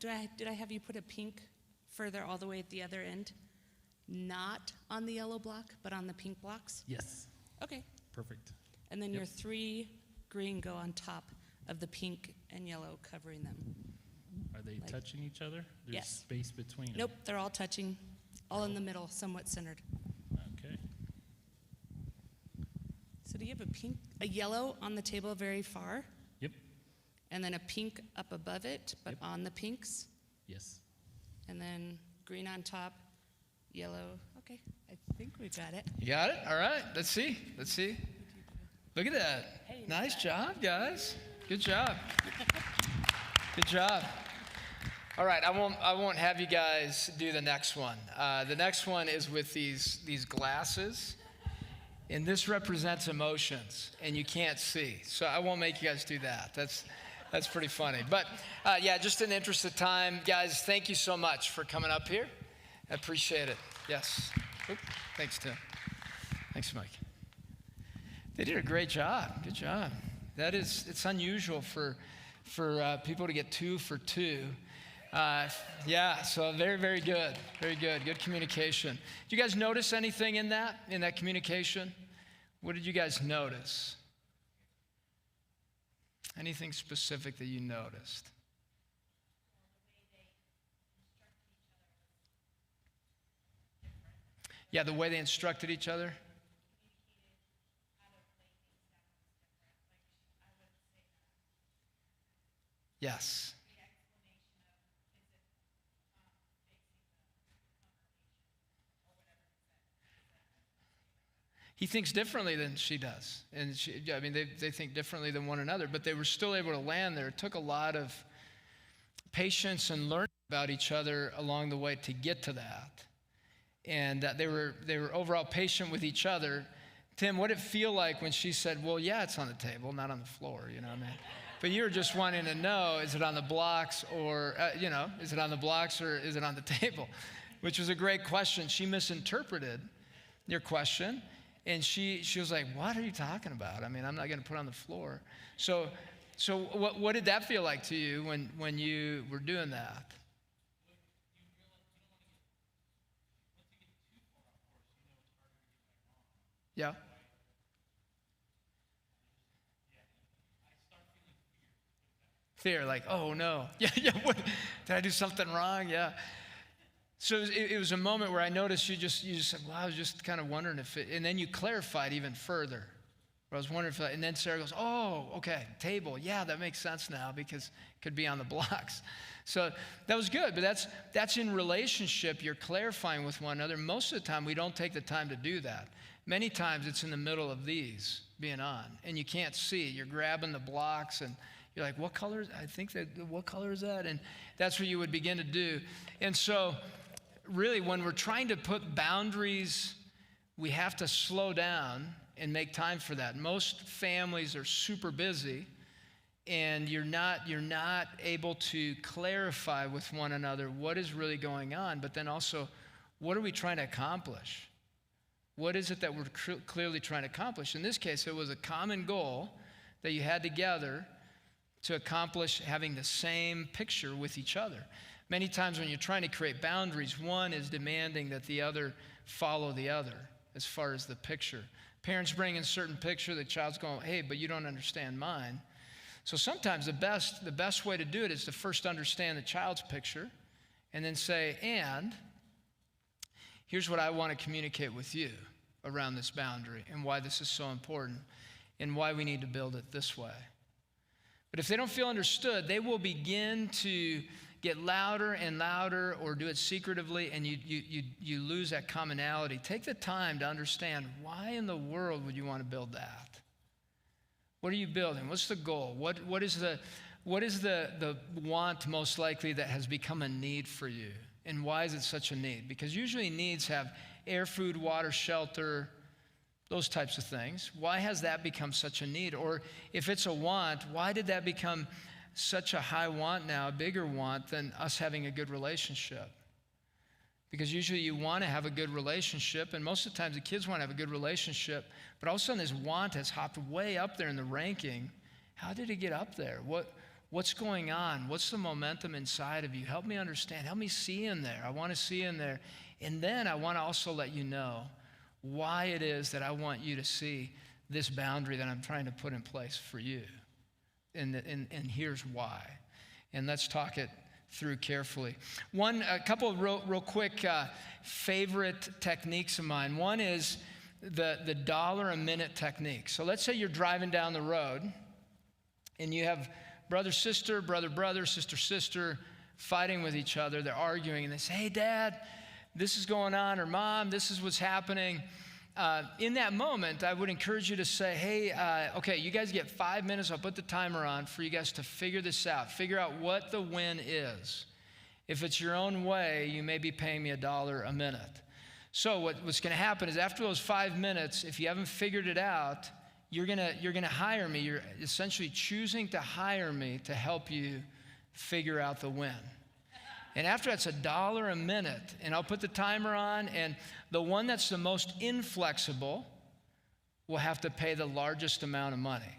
C: I have you put a pink further all the way at the other end? Not on the yellow block, but on the pink blocks?
B: Yes.
C: Okay.
B: Perfect.
C: And then
B: Yep.
C: your 3 green go on top of the pink and yellow covering them.
B: Are they
C: Like-
B: touching each other? There's
C: Yes.
B: space between them.
C: Nope, they're all touching, all in the middle, somewhat centered.
B: Okay.
C: So do you have a yellow on the table very far,
B: Yep.
C: and then a pink up above it, but
B: Yep.
C: on the pinks,
B: Yes.
C: and then green on top, yellow. Okay, I think we got it.
A: You got it? All right. Let's see. Let's see. Look at that.
C: Hey,
A: Nice job, guys. Good job. Good job. All right. I won't have you guys do the next one. The next one is with these glasses, and this represents emotions, and you can't see. So I won't make you guys do that. That's pretty funny. But yeah, just in the interest of time, guys, thank you so much for coming up here. I appreciate it. Yes. Oop. Thanks, Tim. Thanks, Mike. They did a great job. Good job. It's unusual for people to get 2 for 2. Yeah, so very, very good. Very good. Good communication. Did you guys notice anything in that communication? What did you guys notice? Anything specific that you noticed? Yeah, the way they instructed each other. Yes. He thinks differently than she does. And they think differently than one another, but they were still able to land there. It took a lot of patience and learning about each other along the way to get to that. And they were overall patient with each other. Tim, what did it feel like when she said, well, yeah, it's on the table, not on the floor, you know what I mean? But you were just wanting to know, is it on the blocks or, is it on the blocks or is it on the table? Which was a great question. She misinterpreted your question, and she was like, what are you talking about? I mean, I'm not going to put it on the floor. So what did that feel like to you when you were doing that? Yeah. Fear, like, oh no. Yeah, what, did I do something wrong? Yeah. So it was a moment where I noticed you just said, well, I was just kind of wondering if it, and then you clarified even further. I was wondering if, and then Sarah goes, oh, okay, table. Yeah, that makes sense now because it could be on the blocks. So that was good, but that's in relationship. You're clarifying with one another. Most of the time, we don't take the time to do that. Many times, it's in the middle of these being on, and you can't see. You're grabbing the blocks, and you're like, what color is, what color is that? And that's what you would begin to do. And so, really, when we're trying to put boundaries, we have to slow down and make time for that. Most families are super busy, and you're not able to clarify with one another what is really going on, but then also, what are we trying to accomplish? What is it that we're clearly trying to accomplish? In this case, it was a common goal that you had together to accomplish having the same picture with each other. Many times when you're trying to create boundaries, one is demanding that the other follow the other as far as the picture. Parents bring in a certain picture, the child's going, hey, but you don't understand mine. So sometimes the best way to do it is to first understand the child's picture and then say, and here's what I want to communicate with you around this boundary and why this is so important and why we need to build it this way. But if they don't feel understood, they will begin to get louder and louder or do it secretively, and you lose that commonality. Take the time to understand, why in the world would you want to build that? What are you building? What's the goal? What is the want most likely that has become a need for you? And why is it such a need? Because usually needs have air, food, water, shelter, those types of things. Why has that become such a need? Or if it's a want, why did that become such a high want now, a bigger want than us having a good relationship? Because usually you want to have a good relationship, and most of the times the kids want to have a good relationship, but all of a sudden this want has hopped way up there in the ranking. How did it get up there? What's going on? What's the momentum inside of you? Help me understand. Help me see in there. I want to see in there. And then I want to also let you know why it is that I want you to see this boundary that I'm trying to put in place for you. And here's why. And let's talk it through carefully. A couple of real quick favorite techniques of mine. One is the dollar a minute technique. So let's say you're driving down the road and you have brother, sister, brother, sister fighting with each other. They're arguing and they say, hey, Dad, this is going on, or Mom, this is what's happening. In that moment, I would encourage you to say, hey, okay, you guys get 5 minutes. I'll put the timer on for you guys to figure this out. Figure out what the win is. If it's your own way, you may be paying me $1 a minute. So what's going to happen is after those 5 minutes, if you haven't figured it out, you're gonna hire me. You're essentially choosing to hire me to help you figure out the win. And after that's $1 a minute, and I'll put the timer on, and the one that's the most inflexible will have to pay the largest amount of money.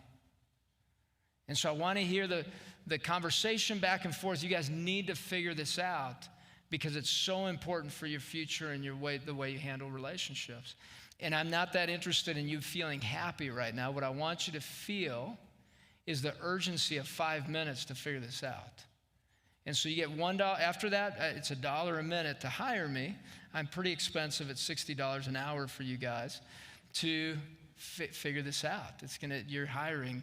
A: And so I want to hear the conversation back and forth. You guys need to figure this out because it's so important for your future and the way you handle relationships. And I'm not that interested in you feeling happy right now. What I want you to feel is the urgency of 5 minutes to figure this out. And so you get $1. After that, it's $1 a minute to hire me. I'm pretty expensive at $60 an hour for you guys to figure this out. You're hiring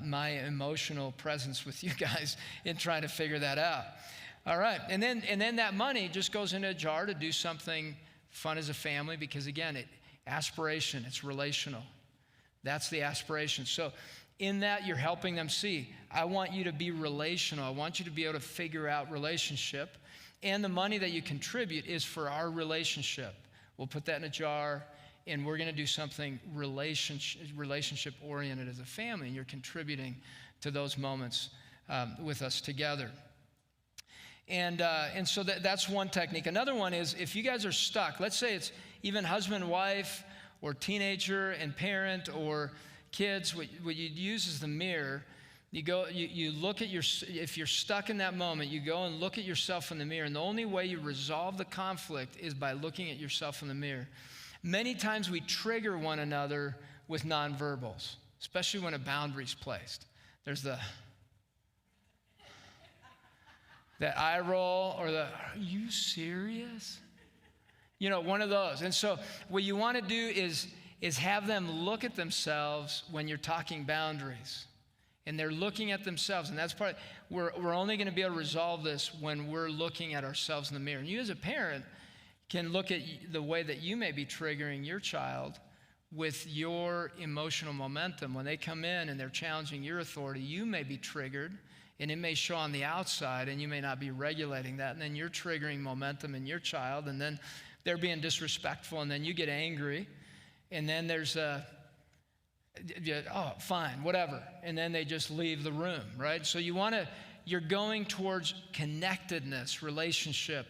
A: my emotional presence with you guys in trying to figure that out. All right, and then that money just goes into a jar to do something fun as a family because again, aspiration, it's relational. That's the aspiration. So in that, you're helping them see, I want you to be relational. I want you to be able to figure out relationship. And the money that you contribute is for our relationship. We'll put that in a jar, and we're going to do something relationship-oriented as a family. And you're contributing to those moments with us together. And so that's one technique. Another one is if you guys are stuck, let's say it's even husband, wife, or teenager and parent, or kids, what you'd use is the mirror. You look at if you're stuck in that moment, you go and look at yourself in the mirror. And the only way you resolve the conflict is by looking at yourself in the mirror. Many times we trigger one another with nonverbals, especially when a boundary's placed. There's that eye roll or are you serious? One of those. And so what you want to do is have them look at themselves when you're talking boundaries. And they're looking at themselves. And that's we're only going to be able to resolve this when we're looking at ourselves in the mirror. And you as a parent can look at the way that you may be triggering your child with your emotional momentum. When they come in and they're challenging your authority, you may be triggered. And it may show on the outside, and you may not be regulating that. And then you're triggering momentum in your child. And then they're being disrespectful. And then you get angry. And then there's fine, whatever. And then they just leave the room, right? So you're going towards connectedness, relationship,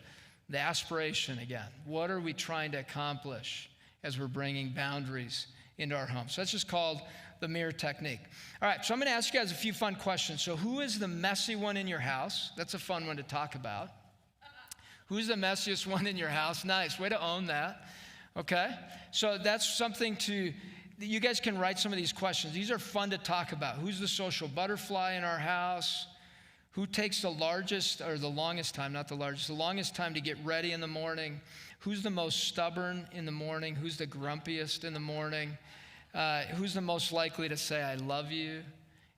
A: the aspiration again. What are we trying to accomplish as we're bringing boundaries into our home? So that's just called the mirror technique. All right, so I'm going to ask you guys a few fun questions. So who is the messy one in your house? That's a fun one to talk about. Who's the messiest one in your house? Nice, way to own that. Okay, so that's something you guys can write some of these questions. These are fun to talk about. Who's the social butterfly in our house? Who takes the longest time to get ready in the morning? Who's the most stubborn in the morning? Who's the grumpiest in the morning? Who's the most likely to say, I love you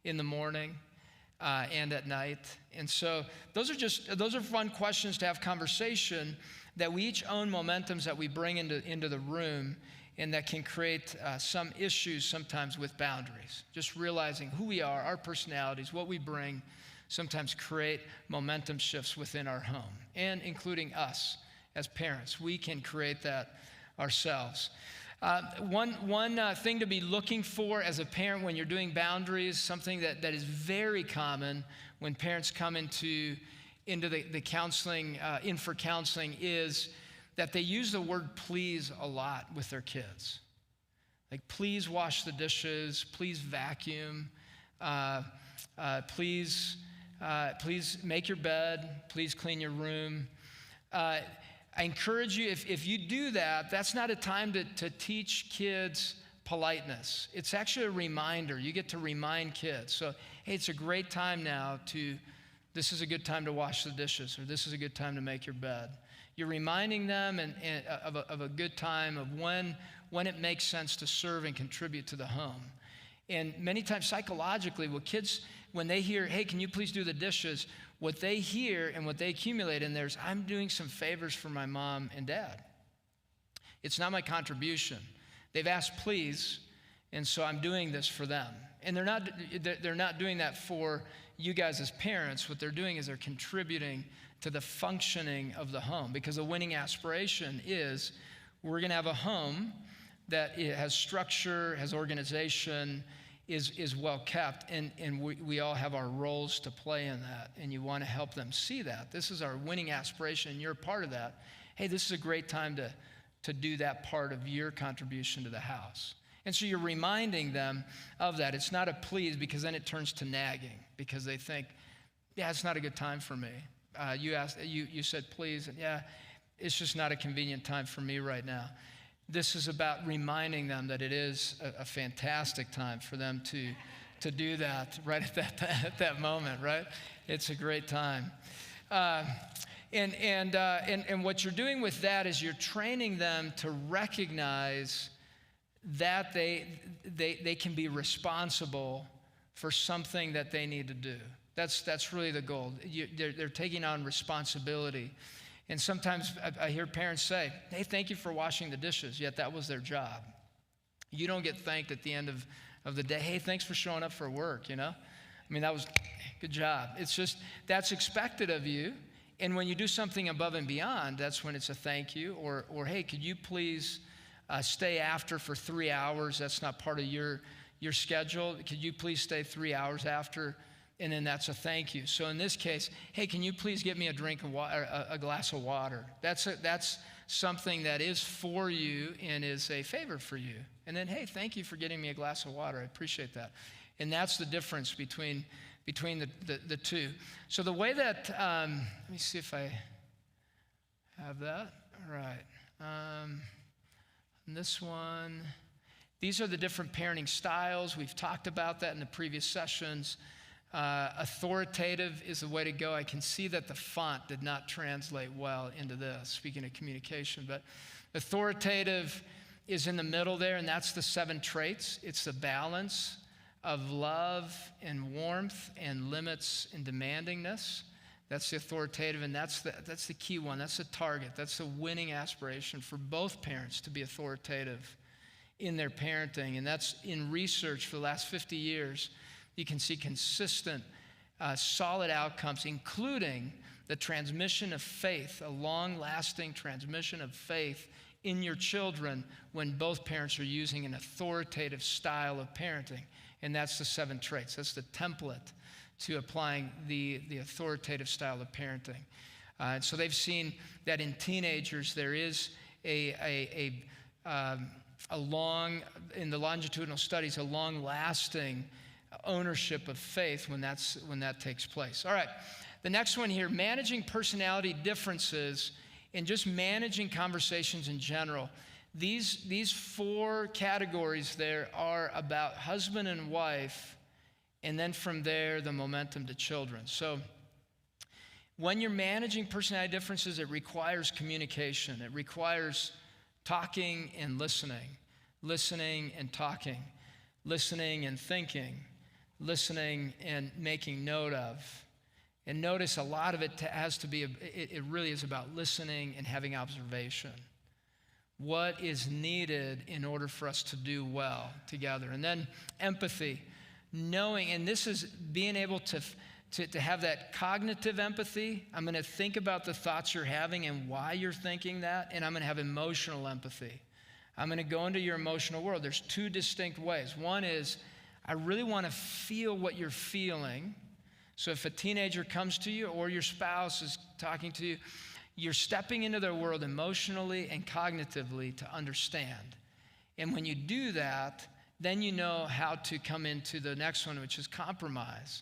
A: in the morning and at night? And so those are fun questions to have conversation that we each own momentums that we bring into the room and that can create some issues sometimes with boundaries. Just realizing who we are, our personalities, what we bring, sometimes create momentum shifts within our home, and including us as parents. We can create that ourselves. One thing to be looking for as a parent when you're doing boundaries, something that is very common when parents come into the counseling, in for counseling, is that they use the word please a lot with their kids. Like, please wash the dishes, please vacuum, please make your bed, please clean your room. I encourage you, if you do that, that's not a time to teach kids politeness. It's actually a reminder. You get to remind kids. So, hey, it's a great time now this is a good time to wash the dishes, or this is a good time to make your bed. You're reminding them of a good time, of when it makes sense to serve and contribute to the home. And many times psychologically, when they hear, hey, can you please do the dishes, what they hear and what they accumulate in there is, I'm doing some favors for my mom and dad. It's not my contribution. They've asked please, and so I'm doing this for them. And they're not doing that for you guys as parents. What they're doing is they're contributing to the functioning of the home, because a winning aspiration is we're going to have a home that it has structure, has organization, is well kept, and we all have our roles to play in that, and you want to help them see that. This is our winning aspiration, and you're a part of that. Hey, this is a great time to do that part of your contribution to the house. And so you're reminding them of that. It's not a please, because then it turns to nagging, because they think, yeah, it's not a good time for me. You said please, and yeah, it's just not a convenient time for me right now. This is about reminding them that it is a fantastic time for them to do that right at that moment, right? It's a great time. And what you're doing with that is you're training them to recognize that they can be responsible for something that they need to do. That's really the goal. They're taking on responsibility. And sometimes I hear parents say, hey, thank you for washing the dishes, yet that was their job. You don't get thanked at the end of the day. Hey, thanks for showing up for work, you know? I mean, that was good job. It's just, that's expected of you. And when you do something above and beyond, that's when it's a thank you. Or hey, could you please stay after for 3 hours? That's not part of your schedule. Could you please stay 3 hours after? And then that's a thank you. So in this case, hey, can you please get me a drink of water, a glass of water? That's something that is for you and is a favor for you. And then, hey, thank you for getting me a glass of water. I appreciate that. And that's the difference between the two. So the way that, let me see if I have that. All right. And this one, these are the different parenting styles. We've talked about that in the previous sessions. Authoritative is the way to go. I can see that the font did not translate well into this, speaking of communication, but authoritative is in the middle there, and that's the 7 traits. It's the balance of love and warmth and limits and demandingness. That's the authoritative, and that's the key one. That's the target. That's the winning aspiration for both parents, to be authoritative in their parenting. And that's in research for the last 50 years. You can see consistent, solid outcomes, including the transmission of faith, a long-lasting transmission of faith in your children when both parents are using an authoritative style of parenting. And that's the 7 traits. That's the template to applying the authoritative style of parenting. And so they've seen that in teenagers there is in the longitudinal studies, a long-lasting ownership of faith when that takes place. All right, the next one here, managing personality differences and just managing conversations in general. These 4 categories there are about husband and wife, and then from there, the momentum to children. So when you're managing personality differences, it requires communication. It requires talking and listening and talking, listening and thinking, listening and making note of. And notice a lot of it has to be, it really is about listening and having observation. What is needed in order for us to do well together? And then empathy, knowing, and this is being able to have that cognitive empathy. I'm going to think about the thoughts you're having and why you're thinking that, and I'm going to have emotional empathy. I'm going to go into your emotional world. There's two distinct ways. One is I really want to feel what you're feeling. So if a teenager comes to you or your spouse is talking to you, you're stepping into their world emotionally and cognitively to understand. And when you do that, then you know how to come into the next one, which is compromise.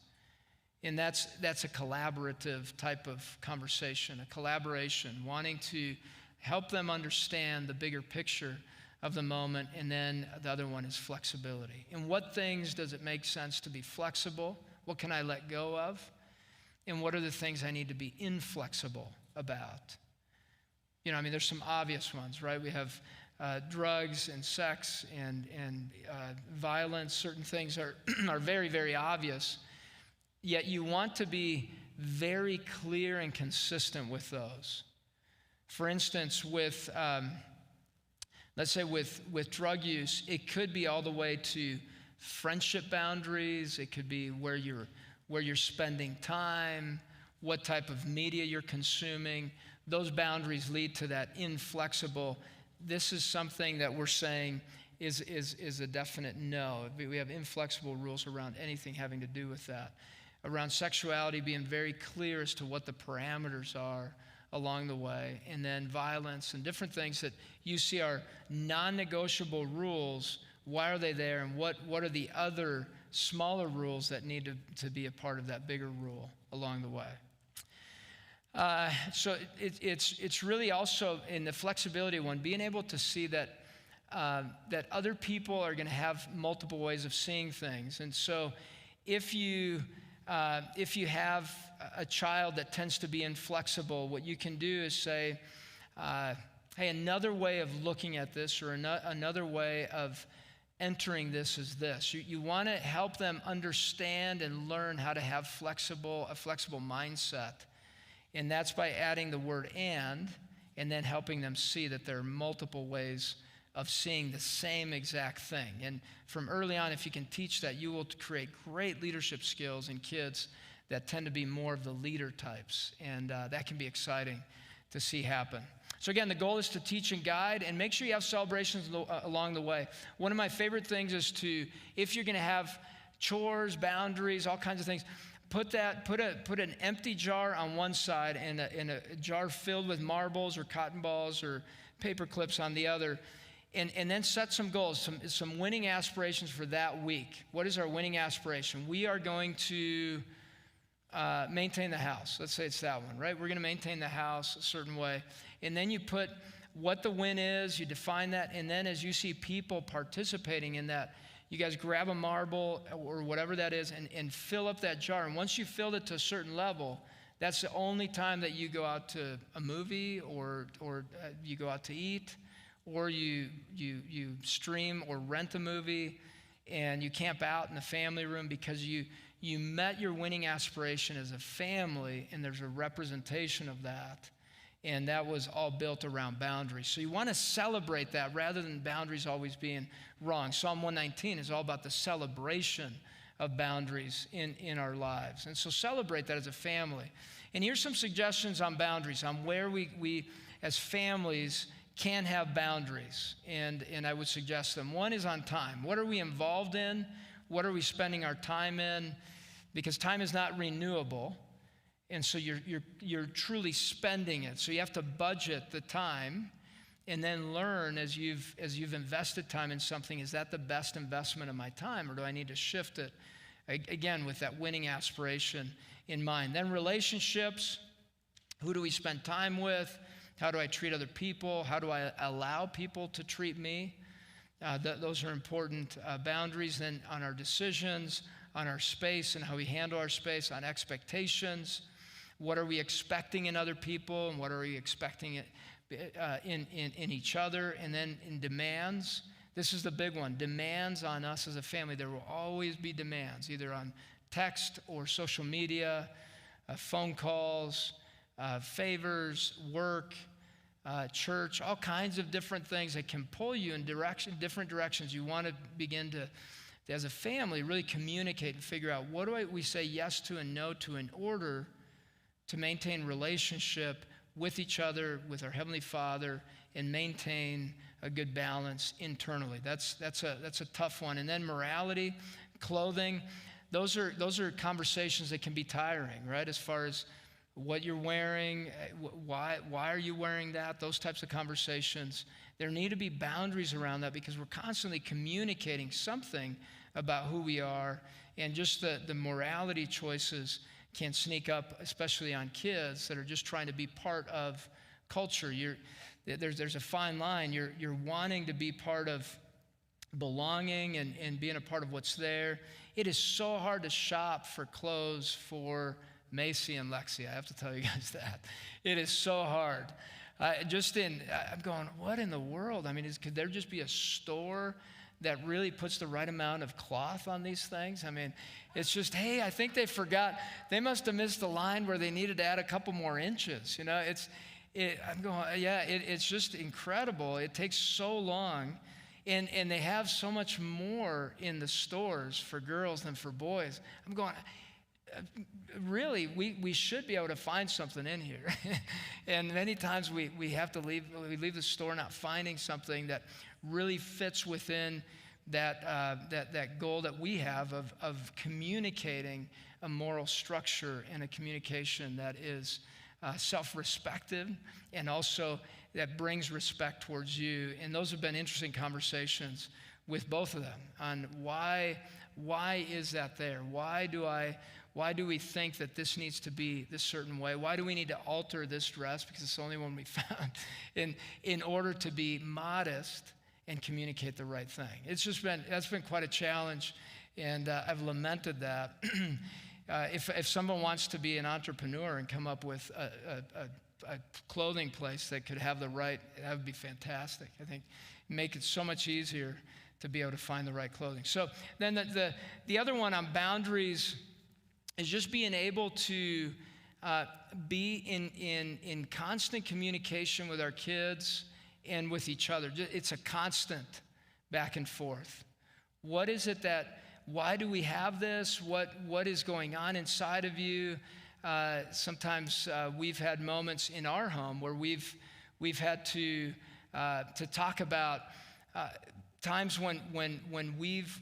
A: And that's a collaborative type of conversation, a collaboration, wanting to help them understand the bigger picture of the moment. And then the other one is flexibility. In what things does it make sense to be flexible? What can I let go of? And what are the things I need to be inflexible about? There's some obvious ones, right? We have drugs and sex and violence. Certain things are very, very obvious. Yet you want to be very clear and consistent with those. For instance, with let's say with drug use, it could be all the way to friendship boundaries. It could be where you're spending time, what type of media you're consuming. Those boundaries lead to that inflexible. This is something that we're saying is a definite no. We have inflexible rules around anything having to do with that. Around sexuality, being very clear as to what the parameters are along the way. And then violence and different things that you see are non-negotiable rules. Why are they there? And what are the other smaller rules that need to be a part of that bigger rule along the way? So it's really also in the flexibility one, being able to see that other people are going to have multiple ways of seeing things. And so if you have a child that tends to be inflexible, what you can do is say, hey, another way of looking at this or another way of entering this is this. You want to help them understand and learn how to have a flexible mindset. And that's by adding the word and then helping them see that there are multiple ways of seeing the same exact thing. And from early on, if you can teach that, you will create great leadership skills in kids that tend to be more of the leader types. And that can be exciting to see happen. So again, the goal is to teach and guide, and make sure you have celebrations along the way. One of my favorite things is if you're going to have chores, boundaries, all kinds of things, put an empty jar on one side and a jar filled with marbles or cotton balls or paper clips on the other. And then set some goals, some winning aspirations for that week. What is our winning aspiration? We are going to maintain the house. Let's say it's that one, right? We're going to maintain the house a certain way. And then you put what the win is, you define that, and then as you see people participating in that, you guys grab a marble or whatever that is and fill up that jar. And once you filled it to a certain level, that's the only time that you go out to a movie or you go out to eat, or you stream or rent a movie, and you camp out in the family room because you met your winning aspiration as a family, and there's a representation of that. And that was all built around boundaries. So you want to celebrate that rather than boundaries always being wrong. Psalm 119 is all about the celebration of boundaries in our lives. And so celebrate that as a family. And here's some suggestions on boundaries, on where we as families can have boundaries, and I would suggest them. One is on time. What are we involved in? What are we spending our time in? Because time is not renewable, and so you're truly spending it. So you have to budget the time, and then learn as you've invested time in something, is that the best investment of my time, or do I need to shift it? Again, with that winning aspiration in mind. Then relationships. Who do we spend time with? How do I treat other people? How do I allow people to treat me? Those are important boundaries. Then on our decisions, on our space and how we handle our space, on expectations. What are we expecting in other people, and what are we expecting in each other? And then in demands. This is the big one. Demands on us as a family. There will always be demands, either on text or social media, phone calls, favors, work, church, all kinds of different things that can pull you in different directions. You want to begin to as a family, really communicate and figure out what do we say yes to and no to in order to maintain relationship with each other, with our Heavenly Father, and maintain a good balance internally. That's a tough one. And then morality, clothing, those are conversations that can be tiring, right? As far as what you're wearing, why are you wearing that? Those types of conversations. There need to be boundaries around that because we're constantly communicating something about who we are, and just the morality choices can sneak up, especially on kids that are just trying to be part of culture. There's a fine line. You're wanting to be part of belonging and being a part of what's there. It is so hard to shop for clothes for Macy and Lexi. I have to tell you guys that. It is so hard. I'm going, what in the world? I mean, could there just be a store that really puts the right amount of cloth on these things? I mean, it's just, hey, I think they forgot. They must have missed the line where they needed to add a couple more inches. You know, I'm going, yeah, it's just incredible. It takes so long. And they have so much more in the stores for girls than for boys. I'm going, really, we should be able to find something in here. And many times we have to leave the store not finding something that really fits within that goal that we have of communicating a moral structure and a communication that is self-respective and also that brings respect towards you. And those have been interesting conversations with both of them on why is that there? Why do we think that this needs to be this certain way? Why do we need to alter this dress because it's the only one we found in order to be modest and communicate the right thing? That's been quite a challenge, and I've lamented that. If someone wants to be an entrepreneur and come up with a clothing place that could have that would be fantastic. I think make it so much easier to be able to find the right clothing. So then the other one on boundaries is just being able to be in constant communication with our kids and with each other. It's a constant back and forth. What is it why do we have this? What is going on inside of you? Sometimes we've had moments in our home where we've had to talk about times when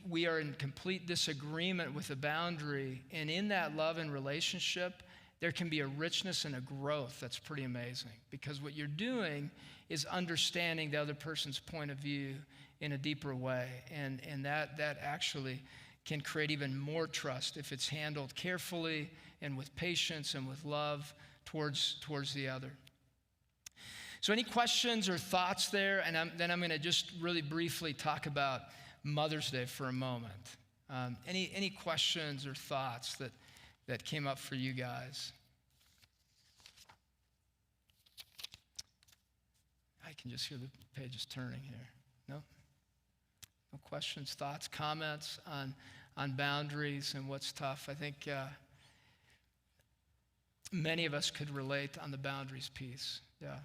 A: we are in complete disagreement with a boundary, and in that love and relationship, there can be a richness and a growth that's pretty amazing, because what you're doing is understanding the other person's point of view in a deeper way, and that actually can create even more trust if it's handled carefully and with patience and with love towards the other. So any questions or thoughts there? And then I'm going to just really briefly talk about Mother's Day for a moment. Any questions or thoughts that came up for you guys? I can just hear the pages turning here. No? No questions, thoughts, comments on boundaries and what's tough? I think many of us could relate on the boundaries piece. Yeah.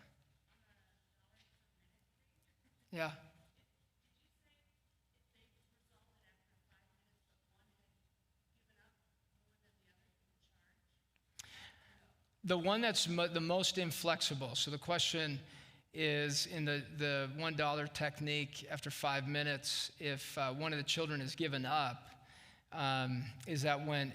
A: Yeah. The one that's the most inflexible. So the question is, in the $1 technique, after 5 minutes, if one of the children is given up, is that when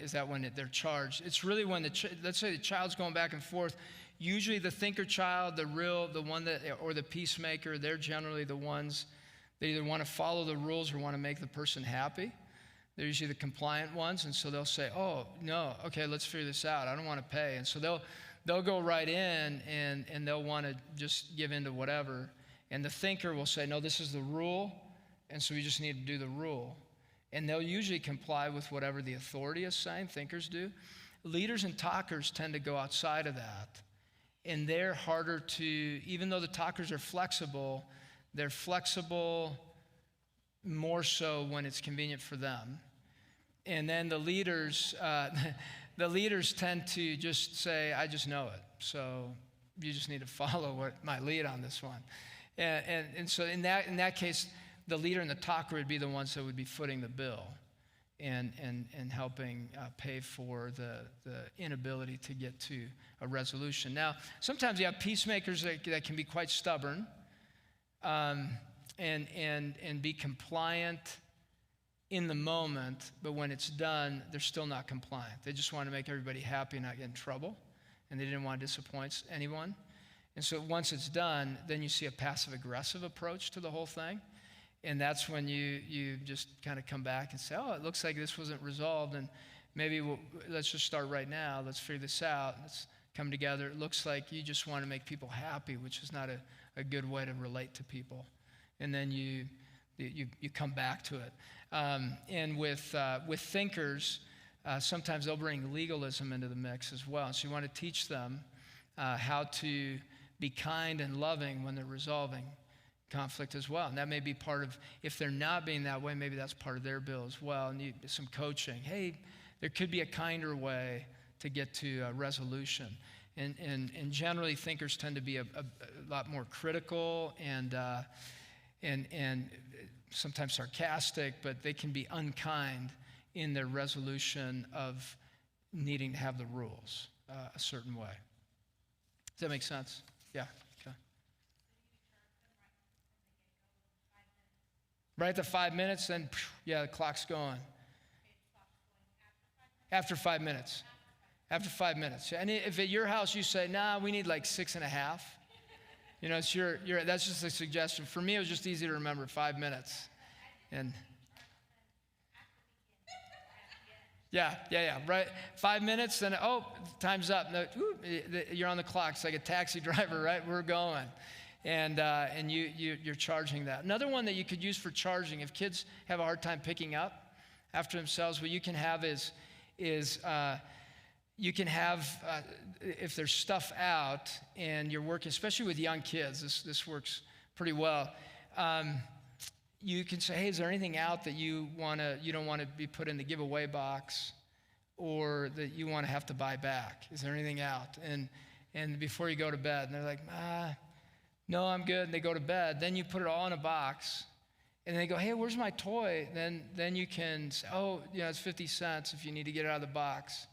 A: they're charged? It's really when let's say the child's going back and forth. Usually the thinker child, the one that, or the peacemaker, they're generally the ones that either want to follow the rules or want to make the person happy. They're usually the compliant ones, and so they'll say, oh, no, okay, let's figure this out. I don't want to pay. And so they'll go right in and they'll want to just give in to whatever. And the thinker will say, no, this is the rule, and so we just need to do the rule. And they'll usually comply with whatever the authority is saying, thinkers do. Leaders and talkers tend to go outside of that. And they're harder to, even though the talkers are flexible, they're flexible more so when it's convenient for them. And then the leaders tend to just say, I just know it. So you just need to follow my lead on this one. And so in that case, the leader and the talker would be the ones that would be footing the bill. and helping pay for the inability to get to a resolution. Now, sometimes you have peacemakers that can be quite stubborn and be compliant in the moment, but when it's done, they're still not compliant. They just want to make everybody happy and not get in trouble, and they didn't want to disappoint anyone. And so once it's done, then you see a passive-aggressive approach to the whole thing, and that's when you just kind of come back and say, oh, it looks like this wasn't resolved, and maybe let's just start right now. Let's figure this out. Let's come together. It looks like you just want to make people happy, which is not a good way to relate to people. And then you come back to it. And with thinkers, sometimes they'll bring legalism into the mix as well. So you want to teach them how to be kind and loving when they're resolving conflict as well. And that may be part of, if they're not being that way, maybe that's part of their bill as well. And some coaching. Hey, there could be a kinder way to get to a resolution. And generally, thinkers tend to be a lot more critical and sometimes sarcastic, but they can be unkind in their resolution of needing to have the rules a certain way. Does that make sense? Yeah. Okay. Right at the 5 minutes, then yeah, the clock's going. After 5 minutes. After 5 minutes. And if at your house you say, nah, we need like 6.5. You know, it's that's just a suggestion. For me, it was just easy to remember 5 minutes. And yeah, right. 5 minutes, then, oh, time's up. No, you're on the clock. It's like a taxi driver, right? We're going. And you're charging that. Another one that you could use for charging, if kids have a hard time picking up after themselves, what you can have is you can have, if there's stuff out and you're working, especially with young kids, this works pretty well. You can say, hey, is there anything out that you don't want to be put in the giveaway box or that you want to have to buy back? Is there anything out? And before you go to bed, and they're like, no, I'm good. And they go to bed. Then you put it all in a box. And they go, hey, where's my toy? Then you can say, oh, it's 50 cents if you need to get it out of the box.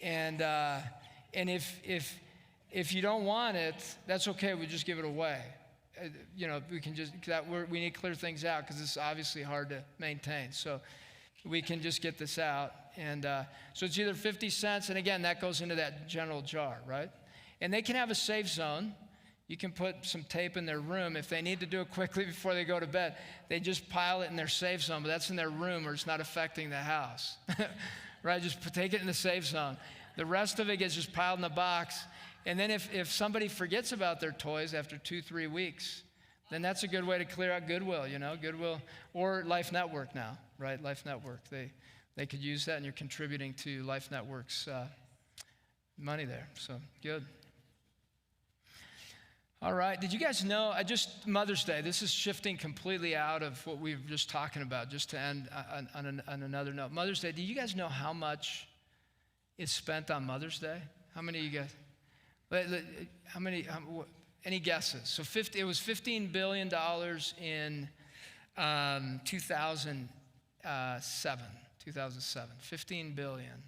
A: And if you don't want it, that's okay. We just give it away. We can just we need to clear things out because it's obviously hard to maintain. So we can just get this out. And so it's either 50 cents, and again, that goes into that general jar, right? And they can have a safe zone. You can put some tape in their room. If they need to do it quickly before they go to bed, they just pile it in their safe zone, but that's in their room or it's not affecting the house. Right? Just take it in the safe zone. The rest of it gets just piled in the box. And then if somebody forgets about their toys after 2-3 weeks, then that's a good way to clear out Goodwill, Goodwill or Life Network now, right? Life Network. They could use that, and you're contributing to Life Network's money there. So good. All right. Did you guys know, Mother's Day, this is shifting completely out of what we were just talking about, just to end on another note. Mother's Day, do you guys know how much is spent on Mother's Day? How many of you guys? Any guesses? So it was $15 billion in 2007. 15 billion.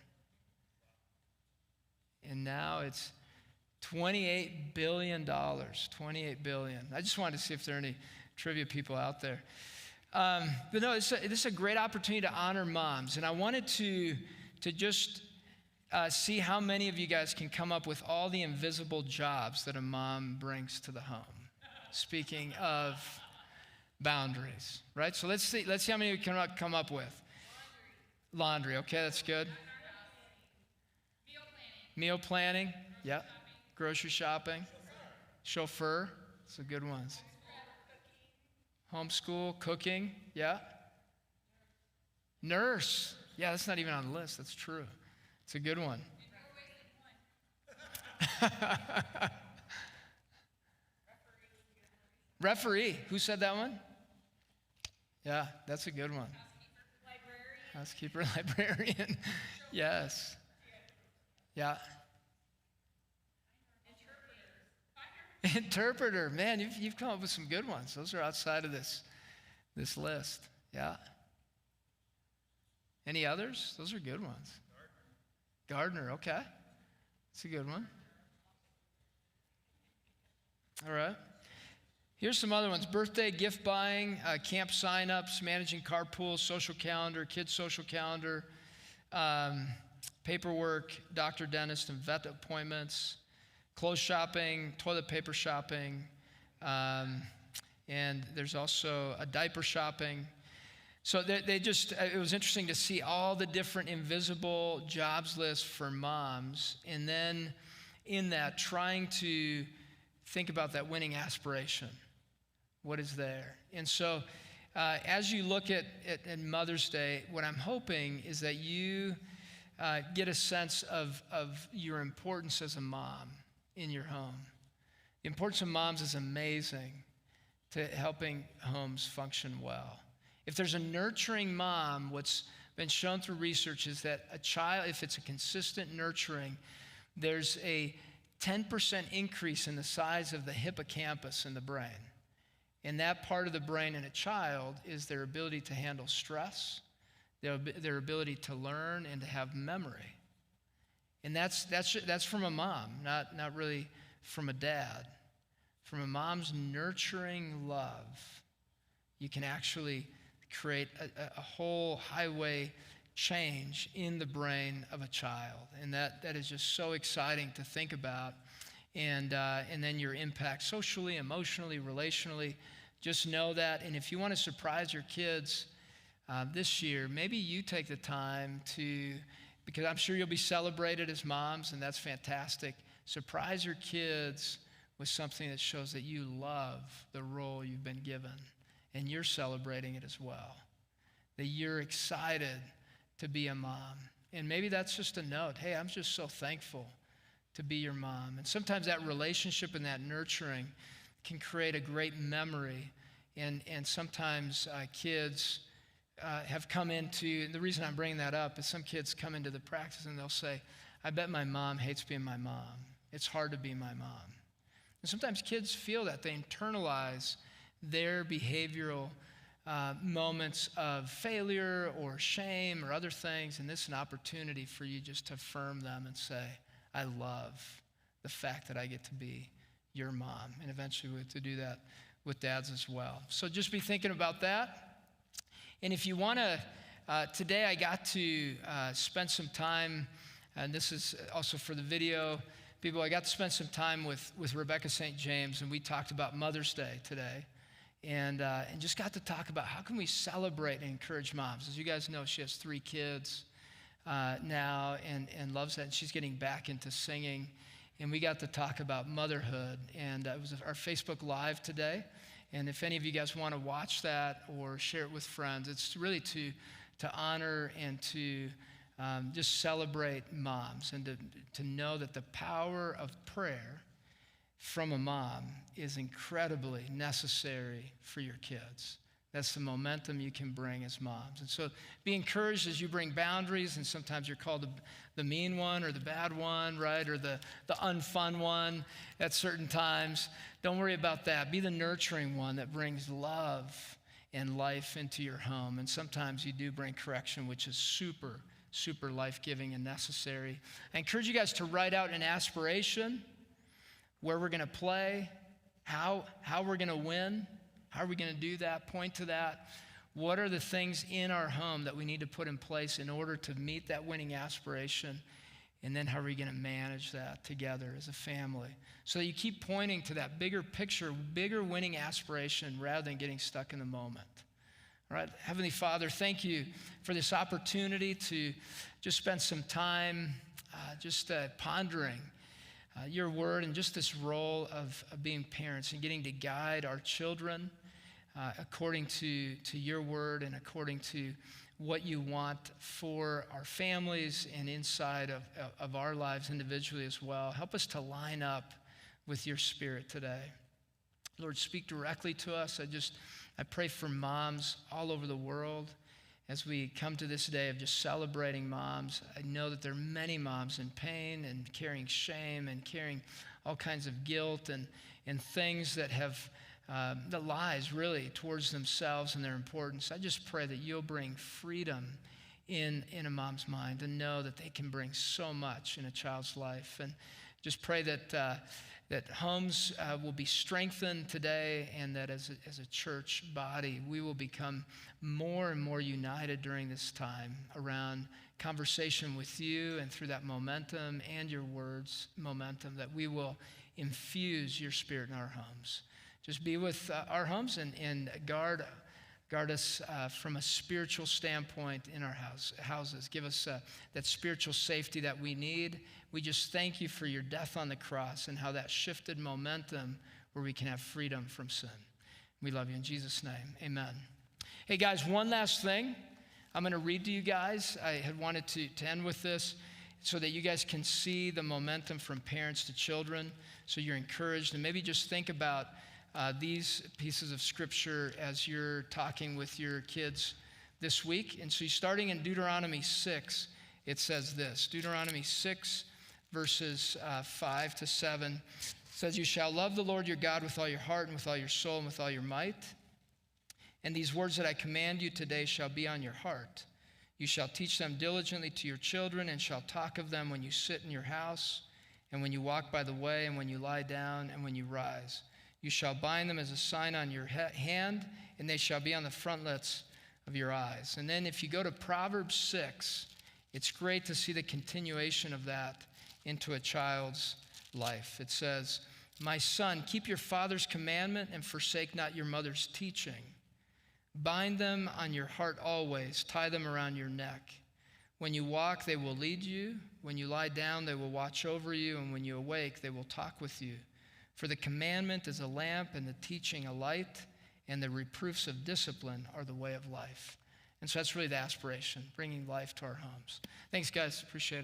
A: And now it's $28 billion. 28 billion. I just wanted to see if there are any trivia people out there. But no, this is a great opportunity to honor moms. And I wanted to just see how many of you guys can come up with all the invisible jobs that a mom brings to the home. Speaking of boundaries, right? So let's see how many of you can come up with. Laundry, okay, that's good. Meal planning, yeah. Grocery shopping. Chauffeur, those are good ones. Homeschool, cooking, yeah. Nurse, yeah, that's not even on the list, that's true. It's a good one. Referee, who said that one? Yeah, that's a good one. Housekeeper, librarian. Yes. Yeah. Interpreter. Man, you've come up with some good ones. Those are outside of this list. Yeah. Any others? Those are good ones. Gardner, okay. That's a good one. All right. Here's some other ones. Birthday, gift buying, camp signups, managing carpools, social calendar, kids' social calendar, paperwork, doctor, dentist, and vet appointments, clothes shopping, toilet paper shopping, and there's also a diaper shopping. So it was interesting to see all the different invisible jobs lists for moms, and then in that, trying to think about that winning aspiration. What is there? And so as you look at Mother's Day, what I'm hoping is that you get a sense of your importance as a mom in your home. The importance of moms is amazing to helping homes function well. If there's a nurturing mom, what's been shown through research is that a child, if it's a consistent nurturing, there's a 10% increase in the size of the hippocampus in the brain. And that part of the brain in a child is their ability to handle stress, their ability to learn and to have memory. And that's from a mom, not really from a dad. From a mom's nurturing love, you can actually create a whole highway change in the brain of a child. And that is just so exciting to think about. And then your impact socially, emotionally, relationally. Just know that. And if you want to surprise your kids this year, maybe you take the time to, because I'm sure you'll be celebrated as moms, and that's fantastic. Surprise your kids with something that shows that you love the role you've been given, and you're celebrating it as well. That you're excited to be a mom. And maybe that's just a note. Hey, I'm just so thankful to be your mom. And sometimes that relationship and that nurturing can create a great memory. And sometimes kids have come into, and the reason I'm bringing that up is some kids come into the practice and they'll say, I bet my mom hates being my mom. It's hard to be my mom. And sometimes kids feel that. They internalize their behavioral moments of failure or shame or other things, and this is an opportunity for you just to affirm them and say, I love the fact that I get to be your mom, and eventually we have to do that with dads as well. So just be thinking about that. And if you want to, today I got to spend some time, and this is also for the video people, I got to spend some time with Rebecca St. James, and we talked about Mother's Day today. And just got to talk about how can we celebrate and encourage moms. As you guys know, she has 3 kids now and loves that. And she's getting back into singing. And we got to talk about motherhood. And it was our Facebook Live today. And if any of you guys want to watch that or share it with friends, it's really to honor and to just celebrate moms and to know that the power of prayer from a mom is incredibly necessary for your kids. That's the momentum you can bring as moms. And so be encouraged as you bring boundaries, and sometimes you're called the mean one or the bad one, right? Or the unfun one at certain times. Don't worry about that. Be the nurturing one that brings love and life into your home. And sometimes you do bring correction, which is super, super life-giving and necessary. I encourage you guys to write out an aspiration, where we're going to play, how we're going to win, how are we going to do that, point to that. What are the things in our home that we need to put in place in order to meet that winning aspiration? And then how are we going to manage that together as a family? So that you keep pointing to that bigger picture, bigger winning aspiration rather than getting stuck in the moment. All right, Heavenly Father, thank you for this opportunity to just spend some time pondering your word and just this role of being parents and getting to guide our children according to your word and according to what you want for our families and inside of our lives individually as well. Help us to line up with your spirit today. Lord, speak directly to us. I pray for moms all over the world. As we come to this day of just celebrating moms, I know that there are many moms in pain and carrying shame and carrying all kinds of guilt and things that have the lies really towards themselves and their importance. I just pray that you'll bring freedom in a mom's mind and know that they can bring so much in a child's life. And just pray that that homes will be strengthened today, and that as a church body, we will become more and more united during this time around conversation with you, and through that momentum and your words momentum, that we will infuse your Spirit in our homes. Just be with our homes and guard us from a spiritual standpoint in our houses. Give us that spiritual safety that we need. We just thank you for your death on the cross and how that shifted momentum where we can have freedom from sin. We love you in Jesus' name. Amen. Hey guys, one last thing. I'm going to read to you guys. I had wanted to end with this so that you guys can see the momentum from parents to children, so you're encouraged. And maybe just think about these pieces of scripture as you're talking with your kids this week. And so starting in Deuteronomy 6, it says this. Deuteronomy 6, verses 5 to 7 says, "You shall love the Lord your God with all your heart and with all your soul and with all your might. And these words that I command you today shall be on your heart. You shall teach them diligently to your children, and shall talk of them when you sit in your house, and when you walk by the way, and when you lie down, and when you rise. You shall bind them as a sign on your hand, and they shall be on the frontlets of your eyes." And then if you go to Proverbs 6, it's great to see the continuation of that into a child's life. It says, "My son, keep your father's commandment and forsake not your mother's teaching. Bind them on your heart always, tie them around your neck. When you walk, they will lead you. When you lie down, they will watch over you. And when you awake, they will talk with you. For the commandment is a lamp, and the teaching a light, and the reproofs of discipline are the way of life." And so that's really the aspiration, bringing life to our homes. Thanks, guys. Appreciate it.